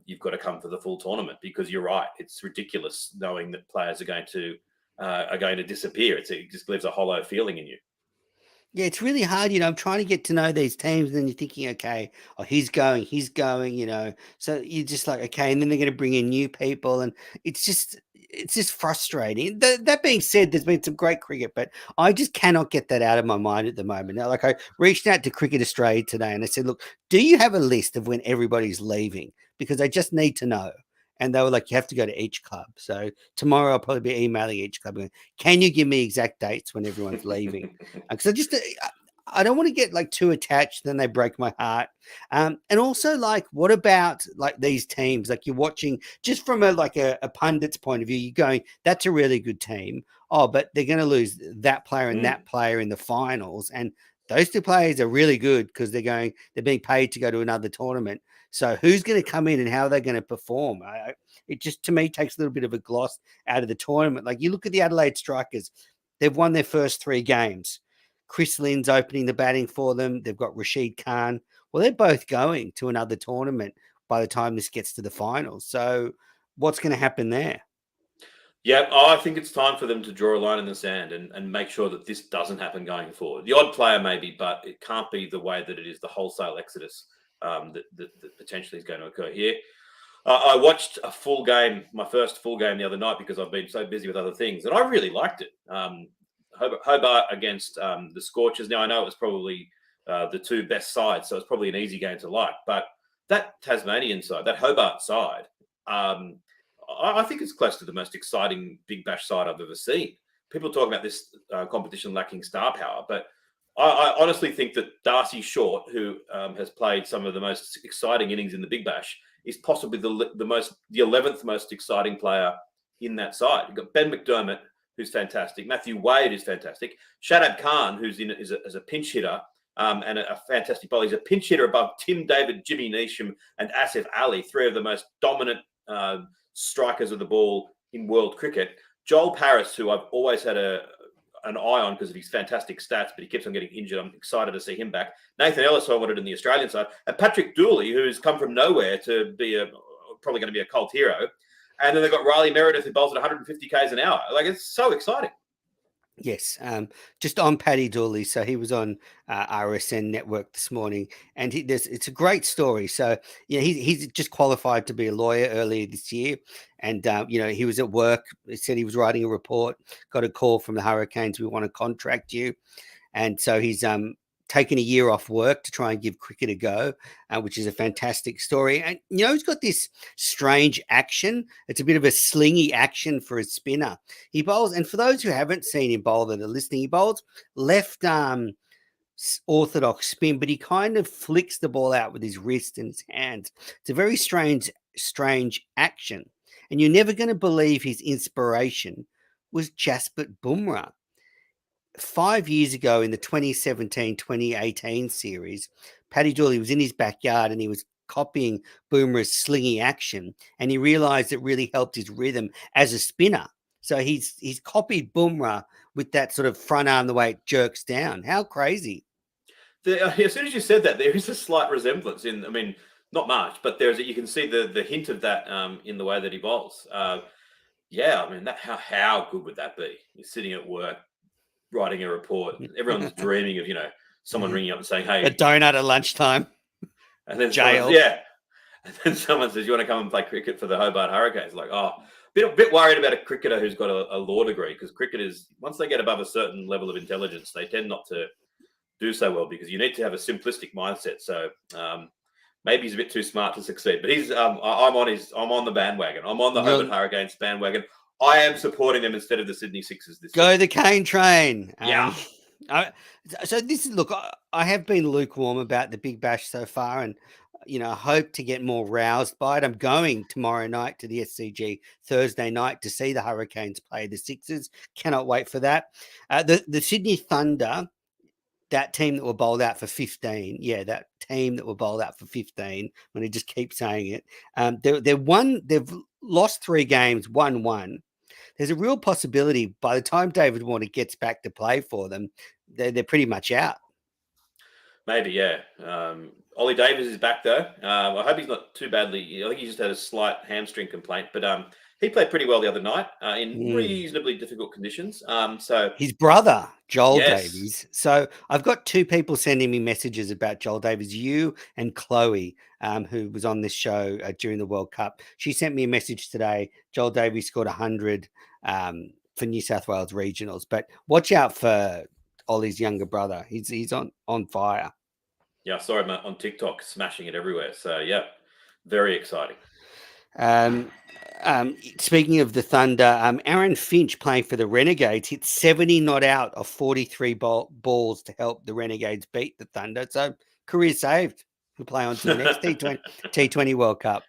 you've got to come for the full tournament, because you're right. It's ridiculous knowing that players are going to disappear. It just leaves a hollow feeling in you. Yeah, it's really hard. I'm trying to get to know these teams, and then you're thinking, okay, oh, he's going. So you're just like, okay, and then they're going to bring in new people, and it's just frustrating. That being said, there's been some great cricket, but I just cannot get that out of my mind at the moment. Now, like I reached out to Cricket Australia today, and I said, look, do you have a list of when everybody's leaving? Because I just need to know. And they were like, you have to go to each club. So tomorrow I'll probably be emailing each club going, can you give me exact dates when everyone's leaving? Because I don't want to get like too attached, then they break my heart. And also, like, what about like these teams? Like, you're watching just from a pundit's point of view, you're going, that's a really good team. Oh, but they're going to lose that player and that player in the finals. And those two players are really good because they're being paid to go to another tournament. So who's going to come in and how are they going to perform? It just, to me, takes a little bit of a gloss out of the tournament. Like, you look at the Adelaide Strikers, they've won their first 3 games. Chris Lynn's opening the batting for them. They've got Rashid Khan. Well, they're both going to another tournament by the time this gets to the finals. So what's going to happen there? Yeah, I think it's time for them to draw a line in the sand and make sure that this doesn't happen going forward. The odd player maybe, but it can't be the way that it is the wholesale exodus that potentially is going to occur here. I watched a full game, my first full game the other night because I've been so busy with other things, and I really liked it. Hobart against the Scorchers. Now, I know it was probably the two best sides, so it's probably an easy game to like, but that Tasmanian side, that Hobart side, I think it's close to the most exciting Big Bash side I've ever seen. People talk about this competition lacking star power, but I honestly think that Darcy Short, who has played some of the most exciting innings in the Big Bash, is possibly the 11th most exciting player in that side. You've got Ben McDermott, who's fantastic. Matthew Wade is fantastic. Shadab Khan, who's in as a pinch hitter and a fantastic bowler. He's a pinch hitter above Tim David, Jimmy Neesham, and Asif Ali, 3 of the most dominant strikers of the ball in world cricket. Joel Paris, who I've always had an eye on because of his fantastic stats, but he keeps on getting injured. I'm excited to see him back. Nathan Ellis, who I wanted in the Australian side, and Patrick Dooley, who's come from nowhere to be probably going to be a cult hero. And then they've got Riley Meredith, who bowls at 150 k's an hour. Like, it's so exciting. Yes, just on Paddy Dooley. So he was on RSN Network this morning, and it's a great story. So yeah, he's just qualified to be a lawyer earlier this year, and he was at work. He said he was writing a report, got a call from the Hurricanes. We want to contract you, and so he's taken a year off work to try and give cricket a go, which is a fantastic story. And he's got this strange action. It's a bit of a slingy action for a spinner. He bowls, and for those who haven't seen him bowl that are listening, he bowls left arm orthodox spin, but he kind of flicks the ball out with his wrist and his hands. It's a very strange action. And you're never going to believe his inspiration was Jasprit Bumrah. 5 years ago in the 2017-2018 series, Paddy Dooley was in his backyard and he was copying Boomer's slingy action, and he realized it really helped his rhythm as a spinner. So he's copied Bumrah with that sort of front arm, the way it jerks down. How crazy. As soon as you said that, there is a slight resemblance not much, but you can see the hint of that in the way that he bowls. How good would that be? You're sitting at work, writing a report. Everyone's dreaming of, someone ringing up and saying, "Hey, a donut at lunchtime." And then jail. And then someone says, "You want to come and play cricket for the Hobart Hurricanes?" Like, bit worried about a cricketer who's got a law degree, because cricketers, once they get above a certain level of intelligence, they tend not to do so well, because you need to have a simplistic mindset. So maybe he's a bit too smart to succeed. But I'm on the bandwagon. I'm on the Hobart Hurricanes bandwagon. I am supporting them instead of the Sydney Sixers this Go season. the Kane train. Yeah. So this is, look, I have been lukewarm about the Big Bash so far, and I hope to get more roused by it. I'm going tomorrow night to the SCG Thursday night to see the Hurricanes play the Sixers. Cannot wait for that. The Sydney Thunder, that team that were bowled out for 15. Yeah, that team that were bowled out for 15. I'm going to just keep saying it. They've lost 3 games, won 1. There's a real possibility by the time David Warner gets back to play for them, they're pretty much out. Maybe, yeah. Ollie Davis is back, though. I hope he's not too badly. I think he just had a slight hamstring complaint, but he played pretty well the other night in reasonably difficult conditions. So his brother, Joel Davies. So I've got 2 people sending me messages about Joel Davies, you and Chloe, who was on this show during the World Cup. She sent me a message today. Joel Davies scored 100 for New South Wales regionals, but watch out for Ollie's younger brother. He's on fire. Yeah, I saw him on TikTok smashing it everywhere. So yeah, very exciting. Speaking of the Thunder, Aaron Finch, playing for the Renegades, hit 70 not out of 43 balls to help the Renegades beat the Thunder. So career saved. We'll play on to the next T20 World Cup.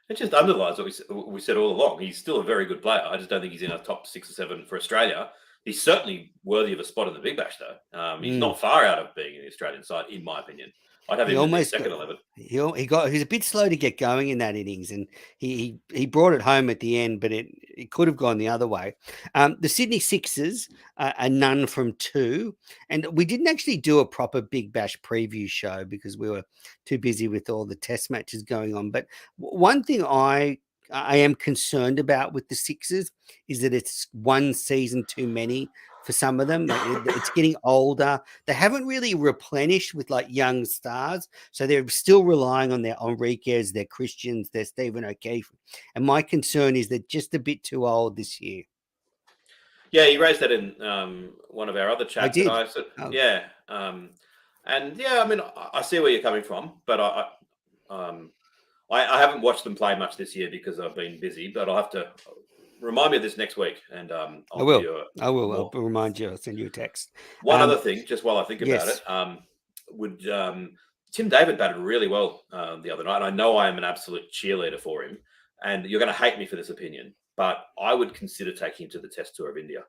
It just underlines what we said all along. He's still a very good player. I just don't think he's in a top 6 or 7 for Australia. He's certainly worthy of a spot in the Big Bash, though. He's not far out of being in the Australian side, in my opinion. I'd have He him in the almost got second 11. he was a bit slow to get going in that innings, and he brought it home at the end, but it could have gone the other way. The Sydney Sixers are none from two, and we didn't actually do a proper Big Bash preview show because we were too busy with all the Test matches going on. But one thing I am concerned about with the Sixers is that it's one season too many for some of them. Like it's getting older. They haven't really replenished with like young stars, so they're still relying on their Enriquez, their Christians, their Stephen O'Keefe. And my concern is they're just a bit too old this year. Yeah, you raised that in one of our other I chats, and did. I said, Oh, yeah, and yeah, I mean, I see where you're coming from, but I haven't watched them play much this year because I've been busy. But I'll have to remind me of this next week, and I I'll give will. you I a will. more. I'll remind you. I'll send you a text. One other thing, just while I think about it, Yes. would Tim David batted really well the other night. And I know I am an absolute cheerleader for him, and you're going to hate me for this opinion, but I would consider taking him to the Test Tour of India.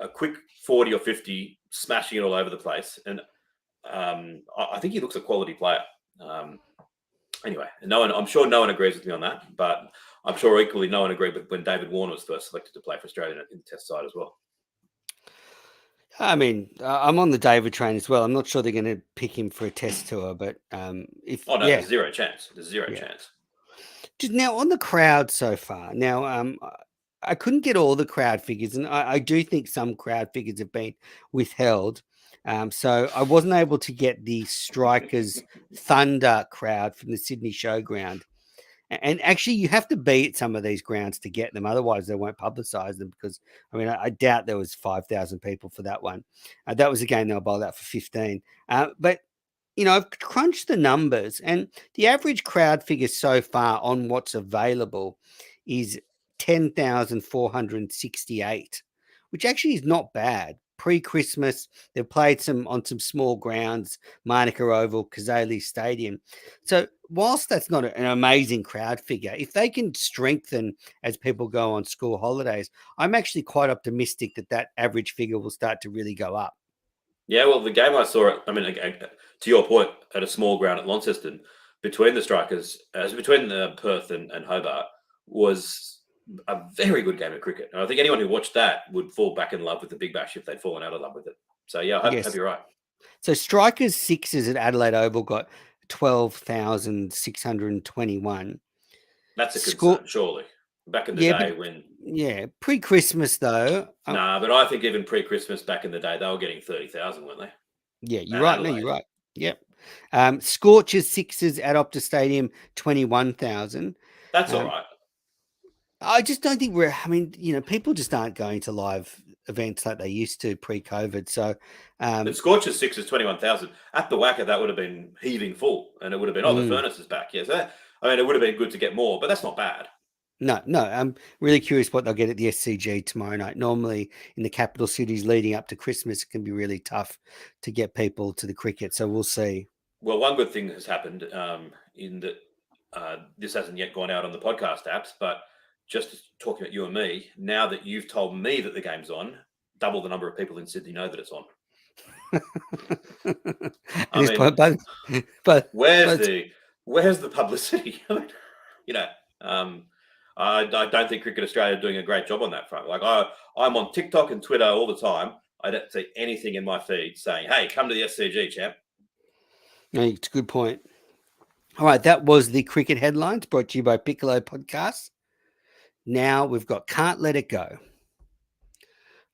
A quick 40 or 50, smashing it all over the place, and I think he looks a quality player. Anyway, I'm sure no one agrees with me on that, but I'm sure equally no one agreed with when David Warner was first selected to play for Australia in the Test side as well. I mean, I'm on the David train as well. I'm not sure they're going to pick him for a Test tour, but if Oh no, yeah, there's zero chance. There's zero yeah. chance. Just now on the crowd so far. Now, I couldn't get all the crowd figures, and I do think some crowd figures have been withheld. So I wasn't able to get the Strikers Thunder crowd from the Sydney Showground. And actually, you have to be at some of these grounds to get them. Otherwise, they won't publicise them because, I mean, I doubt there was 5,000 people for that one. That was a game they'll bowl out for 15. But I've crunched the numbers, and the average crowd figure so far on what's available is 10,468, which actually is not bad. Pre-Christmas, they've played on some small grounds, Monica Oval, Kazali Stadium. So whilst that's not an amazing crowd figure, if they can strengthen as people go on school holidays, I'm actually quite optimistic that average figure will start to really go up. Yeah, well, the game I saw, I mean, to your point, at a small ground at Launceston, between the Strikers, between Perth and Hobart, was a very good game of cricket. And I think anyone who watched that would fall back in love with the Big Bash if they'd fallen out of love with it. So yeah, I hope Yes. you're right. So Strikers Sixers at Adelaide Oval got 12,621. That's a Score, concern, surely. Back in the yeah, but day when, yeah, pre-Christmas though. nah, but I think even pre-Christmas back in the day, they were getting 30,000, weren't they? Yeah, you're At right. No, you're Adelaide. right. Yep. Scorchers Sixers at Optus Stadium 21,000. That's all Um, right. I just don't think I mean, people just aren't going to live events like they used to pre-COVID. So, But Scorcher's 6 is 21,000. At the Wacker, that would have been heaving full, and it would have been, the mm, furnace is back. Yes, I mean, it would have been good to get more, but that's not bad. no, I'm really curious what they'll get at the SCG tomorrow night. Normally, in the capital cities leading up to Christmas, it can be really tough to get people to the cricket. So we'll see. Well, one good thing has happened in that this hasn't yet gone out on the podcast apps, but just talking about you and me, now that you've told me that the game's on, double the number of people in Sydney know that it's on. At I this point, mean, where's but the publicity? I don't think Cricket Australia are doing a great job on that front. Like I'm on TikTok and Twitter all the time. I don't see anything in my feed saying, "Hey, come to the SCG, champ." no, it's a good point. All right, that was the cricket headlines brought to you by Piccolo Podcast. Now we've got Can't Let It Go.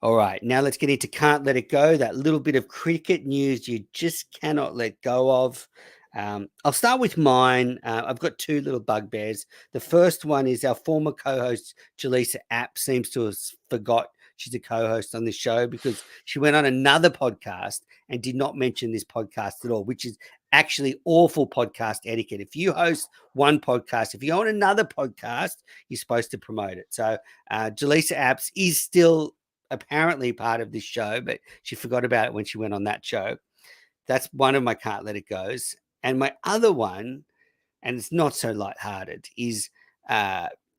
All right, now let's get into Can't Let It Go, that little bit of cricket news you just cannot let go of. I'll start with mine. I've got two little bugbears. The first one is our former co-host, Jaleesa App, seems to have forgot she's a co-host on this show because she went on another podcast and did not mention this podcast at all, which is actually awful podcast etiquette. If you host one podcast, if you own another podcast, you're supposed to promote it. So Jaleesa Apps is still apparently part of this show, but she forgot about it when she went on that show. That's one of my Can't Let It Goes. And my other one, and it's not so lighthearted, is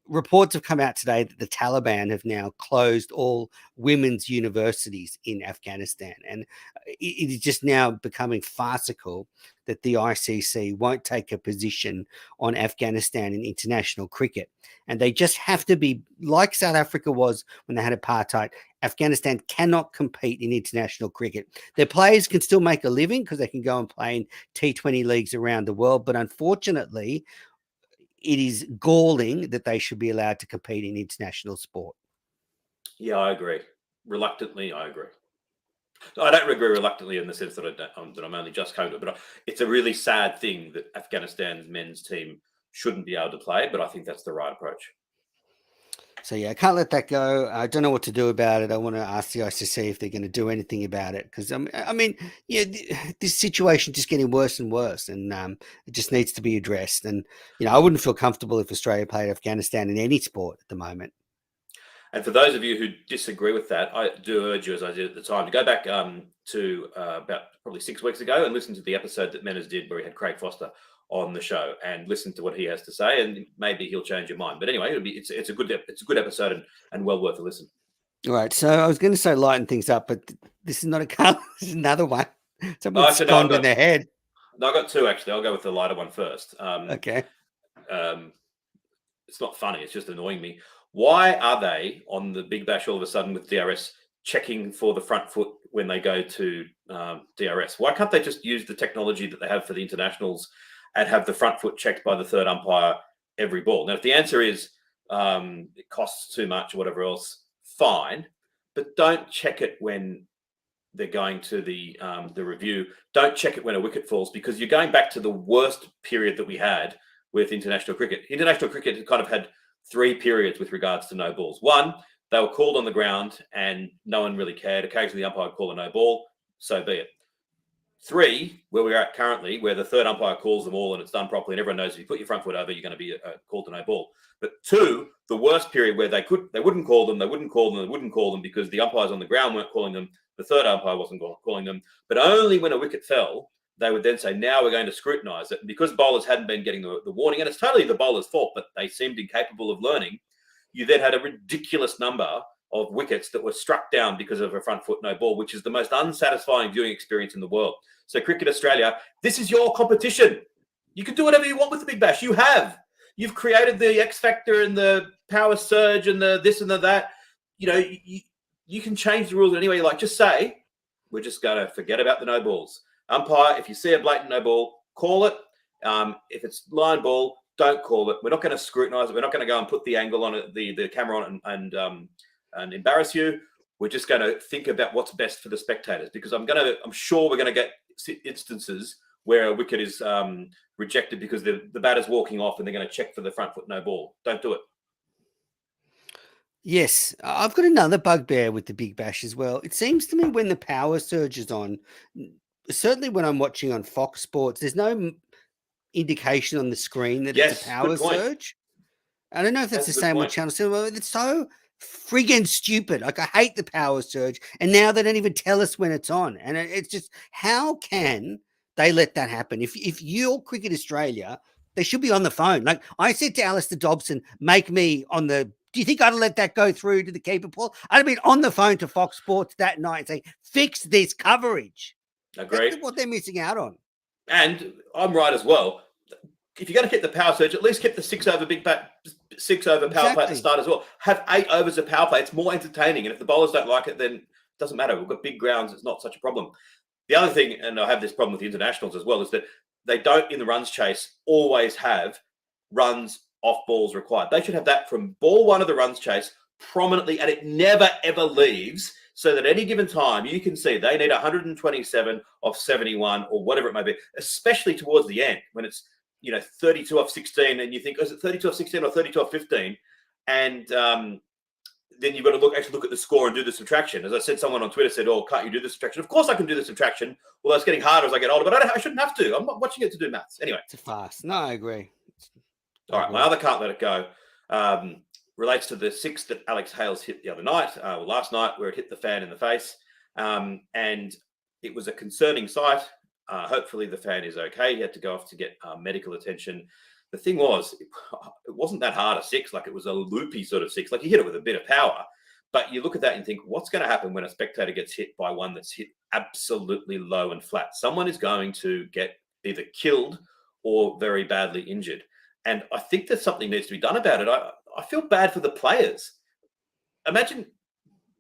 reports have come out today that the Taliban have now closed all women's universities in Afghanistan. And it is just now becoming farcical that the ICC won't take a position on Afghanistan in international cricket. And they just have to be like South Africa was when they had apartheid. Afghanistan cannot compete in international cricket. Their players can still make a living because they can go and play in T20 leagues around the world. But unfortunately, it is galling that they should be allowed to compete in international sport. Yeah, I agree. Reluctantly, I agree. I don't agree reluctantly in the sense that I'm only just coming to it, but it's a really sad thing that Afghanistan's men's team shouldn't be able to play. But I think that's the right approach. So yeah, I can't let that go. I don't know what to do about it. I want to ask the ICC if they're going to do anything about it because I mean, yeah, this situation just getting worse and worse, and it just needs to be addressed. And I wouldn't feel comfortable if Australia played Afghanistan in any sport at the moment. And for those of you who disagree with that, I do urge you, as I did at the time, to go back to about probably 6 weeks ago and listen to the episode that Menners did where he had Craig Foster on the show and listen to what he has to say, and maybe he'll change your mind. But anyway, it's a good episode and well worth a listen. All right, so I was going to say lighten things up, but this is not a car. This is another one. Someone's gone in their head. No, I got two actually. I'll go with the lighter one first. Okay. It's not funny. It's just annoying me. Why are they on the Big Bash all of a sudden with DRS checking for the front foot when they go to DRS? Why can't they just use the technology that they have for the internationals and have the front foot checked by the third umpire every ball? Now, if the answer is it costs too much or whatever else, fine, but don't check it when they're going to the review. Don't check it when a wicket falls, because you're going back to the worst period that we had with international cricket. International cricket kind of had 3 periods with regards to no balls. One, they were called on the ground and no one really cared. Occasionally the umpire would call a no ball, so be it. 3, where we're at currently, where the third umpire calls them all and it's done properly and everyone knows if you put your front foot over, you're going to be called a no ball. But 2, the worst period where they wouldn't call them because the umpires on the ground weren't calling them, the third umpire wasn't calling them, but only when a wicket fell, they would then say, now we're going to scrutinise it. And because bowlers hadn't been getting the warning, and it's totally the bowler's fault, but they seemed incapable of learning, you then had a ridiculous number of wickets that were struck down because of a front foot no ball, which is the most unsatisfying viewing experience in the world. So Cricket Australia, this is your competition. You can do whatever you want with the Big Bash. You've created the X Factor and the power surge and the this and the that. You can change the rules any way you like. Just say, we're just going to forget about the no balls. Umpire, if you see a blatant no ball, call it. If it's line ball, don't call it. We're not going to scrutinise it. We're not going to go and put the angle on it, the camera on it and embarrass you. We're just going to think about what's best for the spectators, because I'm sure we're going to get instances where a wicket is rejected because the batter's walking off and they're going to check for the front foot no ball. Don't do it. Yes, I've got another bugbear with the Big Bash as well. It seems to me when the power surge is on, certainly when I'm watching on Fox Sports, there's no indication on the screen that it's a power surge. I don't know if that's the same on Channel 7. It's so friggin' stupid. Like, I hate the power surge. And now they don't even tell us when it's on. And it's just, how can they let that happen? If you're Cricket Australia, they should be on the phone. Like I said to Alistair Dobson, make me on the, do you think I'd let that go through to the keeper, Paul? I'd have been on the phone to Fox Sports that night and say, fix this coverage. Agreed. That's what they're missing out on. And I'm right as well. If you're going to keep the power surge, at least keep the 6 over power play at the start as well. Have 8 overs of power play. It's more entertaining. And if the bowlers don't like it, then it doesn't matter. We've got big grounds. It's not such a problem. The other thing, and I have this problem with the internationals as well, is that they don't, in the runs chase, always have runs off balls required. They should have that from ball 1 of the runs chase prominently, and it never, ever leaves, so that at any given time, you can see they need 127 off 71 or whatever it may be, especially towards the end when it's 32 off 16, and you think, is it 32 off 16 or 32 off 15? And then you've got to look at the score and do the subtraction. As I said, someone on Twitter said, "Oh, can't you do the subtraction?" Of course I can do the subtraction, although it's getting harder as I get older, but I shouldn't have to. I'm not watching it to do maths. Anyway. It's a farce. No, I agree. All right, my other can't let it go relates to the 6 that Alex Hales hit the other night, last night, where it hit the fan in the face. And it was a concerning sight. Hopefully the fan is okay. He had to go off to get medical attention. The thing was, it wasn't that hard a six. Like, it was a loopy sort of six. Like, you hit it with a bit of power. But you look at that and think, what's going to happen when a spectator gets hit by one that's hit absolutely low and flat? Someone is going to get either killed or very badly injured. And I think that something needs to be done about it. I feel bad for the players. Imagine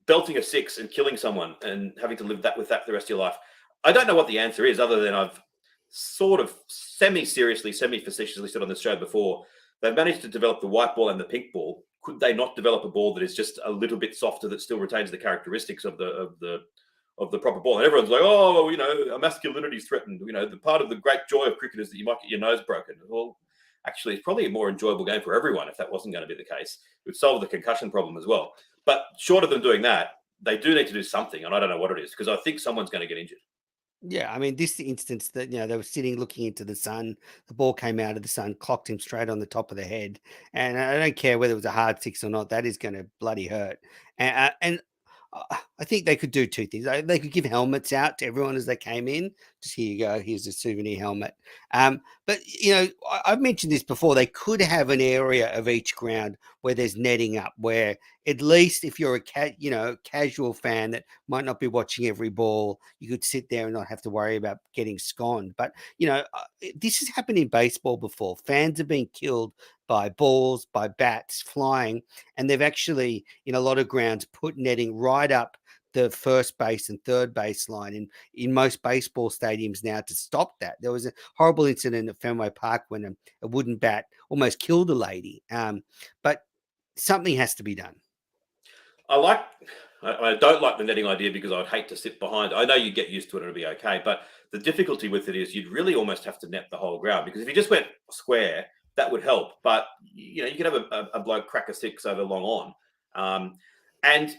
belting a six and killing someone and having to live with that for the rest of your life. I don't know what the answer is, other than I've sort of semi-seriously, semi-facetiously said on this show before, they've managed to develop the white ball and the pink ball. Could they not develop a ball that is just a little bit softer, that still retains the characteristics of the proper ball? And everyone's like, oh, a masculinity is threatened. The part of the great joy of cricket is that you might get your nose broken. Well, actually, it's probably a more enjoyable game for everyone if that wasn't going to be the case. It would solve the concussion problem as well. But short of them doing that, they do need to do something, and I don't know what it is, because I think someone's going to get injured. Yeah, I mean, this instance that they were sitting looking into the sun, the ball came out of the sun, clocked him straight on the top of the head, and I don't care whether it was a hard six or not. That is going to bloody hurt. And I think they could do two things. They could give helmets out to everyone as they came in. Just here you go. Here's a souvenir helmet. But I've mentioned this before. They could have an area of each ground where there's netting up, where at least if you're a casual fan that might not be watching every ball, you could sit there and not have to worry about getting sconed. But this has happened in baseball before. Fans have been killed by balls, by bats flying, and they've actually, in a lot of grounds, put netting right up the first base and third base line in most baseball stadiums now to stop that. There was a horrible incident at Fenway Park when a wooden bat almost killed a lady. But something has to be done. I don't like the netting idea, because I'd hate to sit behind. I know you'd get used to it and it'll be okay, but the difficulty with it is you'd really almost have to net the whole ground, because if you just went square, that would help. But you could have a bloke crack a six over long on, and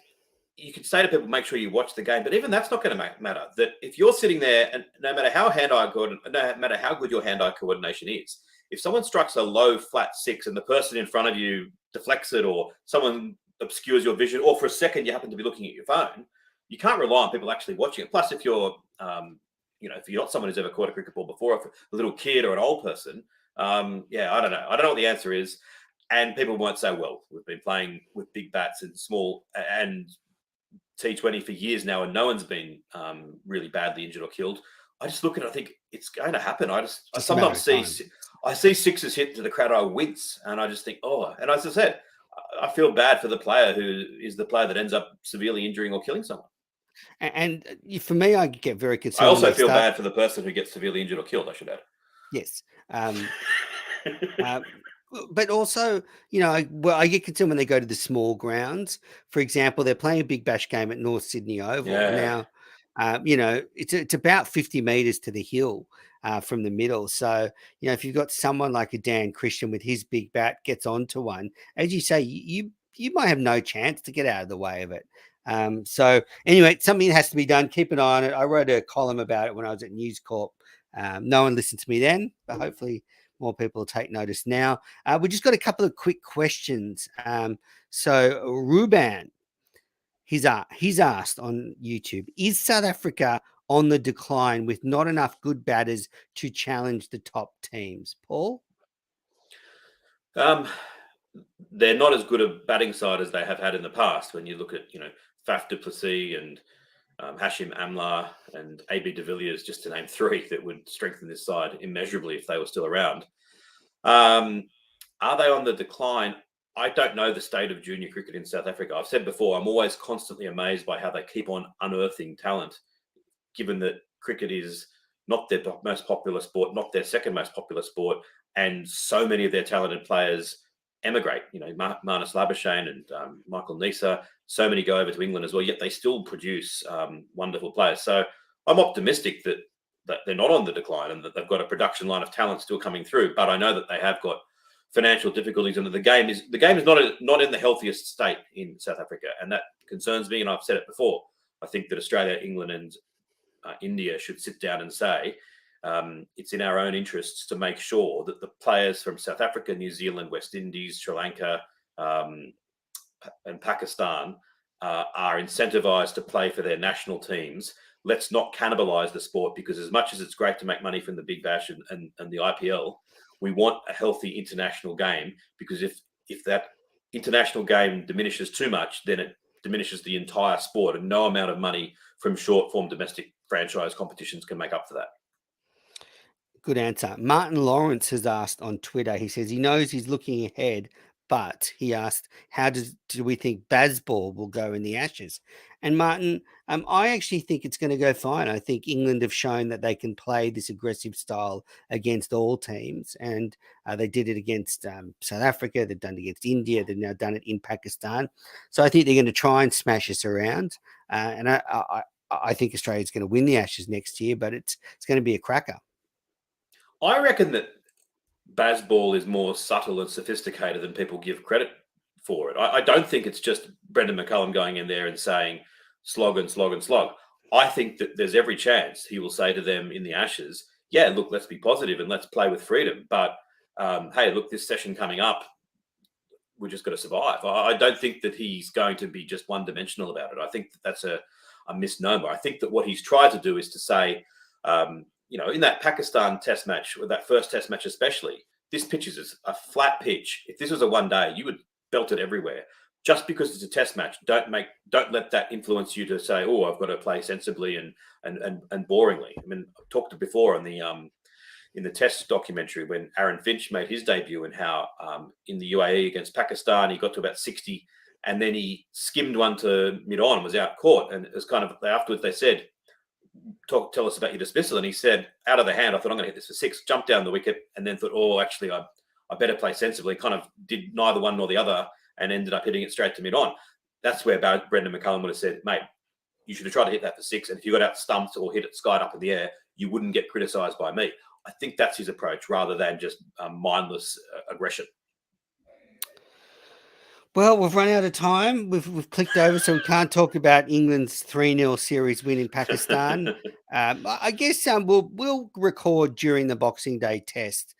you could say to people, make sure you watch the game. But even that's not going to matter. That if you're sitting there, and no matter how good your hand-eye coordination is, if someone strikes a low flat six and the person in front of you deflects it, or someone obscures your vision, or for a second you happen to be looking at your phone, you can't rely on people actually watching it. Plus, if you're if you're not someone who's ever caught a cricket ball before, if a little kid or an old person, I don't know. I don't know what the answer is. And people won't say, well, we've been playing with big bats and small and T20 for years now, and no one's been really badly injured or killed. I just look at it, I think it's going to happen. I sometimes see sixes hit to the crowd, I wince, and I just think, oh. And as I said, I feel bad for the player who is the player that ends up severely injuring or killing someone. And for me, I get very concerned. I also feel bad for the person who gets severely injured or killed, I should add. Yes. But also, I get concerned when they go to the small grounds. For example, they're playing a Big Bash game at North Sydney Oval. Yeah. Now, it's about 50 meters to the hill from the middle. So, if you've got someone like a Dan Christian with his big bat gets onto one, as you say, you might have no chance to get out of the way of it. So anyway, something has to be done. Keep an eye on it. I wrote a column about it when I was at News Corp. No one listened to me then, but hopefully more people will take notice now. We just got a couple of quick questions. So Ruban, he's asked on YouTube, is South Africa on the decline with not enough good batters to challenge the top teams? Paul? They're not as good a batting side as they have had in the past. When you look at, Faf du Plessis and Hashim Amla and AB de Villiers, just to name three that would strengthen this side immeasurably if they were still around. Are they on the decline? I don't know the state of junior cricket in South Africa. I've said before, I'm always constantly amazed by how they keep on unearthing talent, given that cricket is not their most popular sport, not their second most popular sport, and so many of their talented players emigrate. Marnus Labuschagne and Michael Neser, so many go over to England as well, yet they still produce wonderful players. So I'm optimistic that they're not on the decline and that they've got a production line of talent still coming through. But I know that they have got financial difficulties, and the game is not in the healthiest state in South Africa, and that concerns me. And I've said it before. I think that Australia, England, and India should sit down and say it's in our own interests to make sure that the players from South Africa, New Zealand, West Indies, Sri Lanka, and Pakistan are incentivized to play for their national teams. Let's not cannibalize the sport, because as much as it's great to make money from the Big Bash and the IPL, we want a healthy international game, because if that international game diminishes too much, then it diminishes the entire sport, and no amount of money from short form domestic franchise competitions can make up for that. Good answer. Martin Lawrence has asked on Twitter. He says he knows he's looking ahead, but he asked, "How do we think Bazball will go in the Ashes?" And Martin, I actually think it's going to go fine. I think England have shown that they can play this aggressive style against all teams, and they did it against South Africa. They've done it against India. They've now done it in Pakistan. So I think they're going to try and smash us around. And I think Australia's going to win the Ashes next year, but it's going to be a cracker. I reckon that Bazball is more subtle and sophisticated than people give credit for it. I don't think it's just Brendan McCullum going in there and saying slog and slog and slog. I think that there's every chance he will say to them in the Ashes, yeah, look, let's be positive and let's play with freedom. But hey, look, this session coming up, we're just going to survive. I don't think that he's going to be just one dimensional about it. I think that that's a misnomer. I think that what he's tried to do is to say, in that Pakistan test match, or that first test match especially, this pitch is a flat pitch. If this was a one day, you would belt it everywhere. Just because it's a test match, don't let that influence you to say, oh, I've got to play sensibly and boringly. I mean, I've talked before on the in the test documentary when Aaron Finch made his debut, and how in the UAE against Pakistan, he got to about 60 and then he skimmed one to mid-on and was out caught. And it was kind of, afterwards they said, tell us about your dismissal. And he said, out of the hand, I thought I'm going to hit this for 6, jumped down the wicket, and then thought, oh, actually, I better play sensibly. Kind of did neither one nor the other and ended up hitting it straight to mid-on. That's where Brendan McCullum would have said, mate, you should have tried to hit that for 6. And if you got out stumped or hit it skied up in the air, you wouldn't get criticised by me. I think that's his approach, rather than just mindless aggression. Well, we've run out of time. We've clicked over, so we can't talk about England's 3-0 series win in Pakistan. I guess we'll record during the Boxing Day test.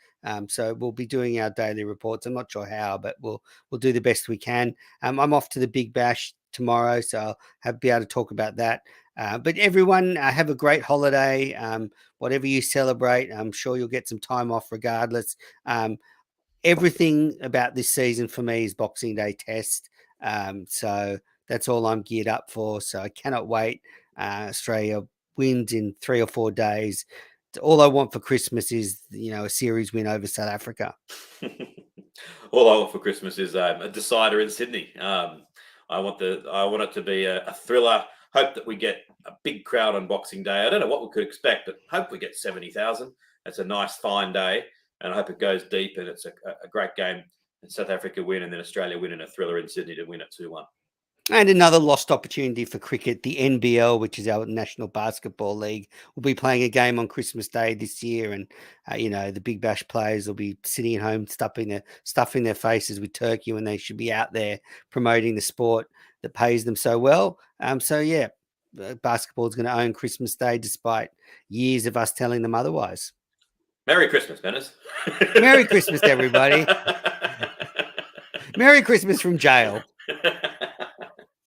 So we'll be doing our daily reports. I'm not sure how, but we'll do the best we can. I'm off to the Big Bash tomorrow, so I'll be able to talk about that. But everyone, have a great holiday. Whatever you celebrate, I'm sure you'll get some time off regardless. Everything about this season for me is Boxing Day test. So that's all I'm geared up for. So I cannot wait. Australia wins in 3 or 4 days. All I want for Christmas is, a series win over South Africa. All I want for Christmas is a decider in Sydney. I want it to be a thriller. Hope that we get a big crowd on Boxing Day. I don't know what we could expect, but hope we get 70,000. That's a nice, fine day. And I hope it goes deep and it's a great game. And South Africa win, and then Australia win in a thriller in Sydney to win it 2-1. And another lost opportunity for cricket. The NBL, which is our National Basketball League, will be playing a game on Christmas Day this year. And, the Big Bash players will be sitting at home stuffing their faces with turkey when they should be out there promoting the sport that pays them so well. Basketball is going to own Christmas Day despite years of us telling them otherwise. Merry Christmas, Benners. Merry Christmas, everybody. Merry Christmas from jail.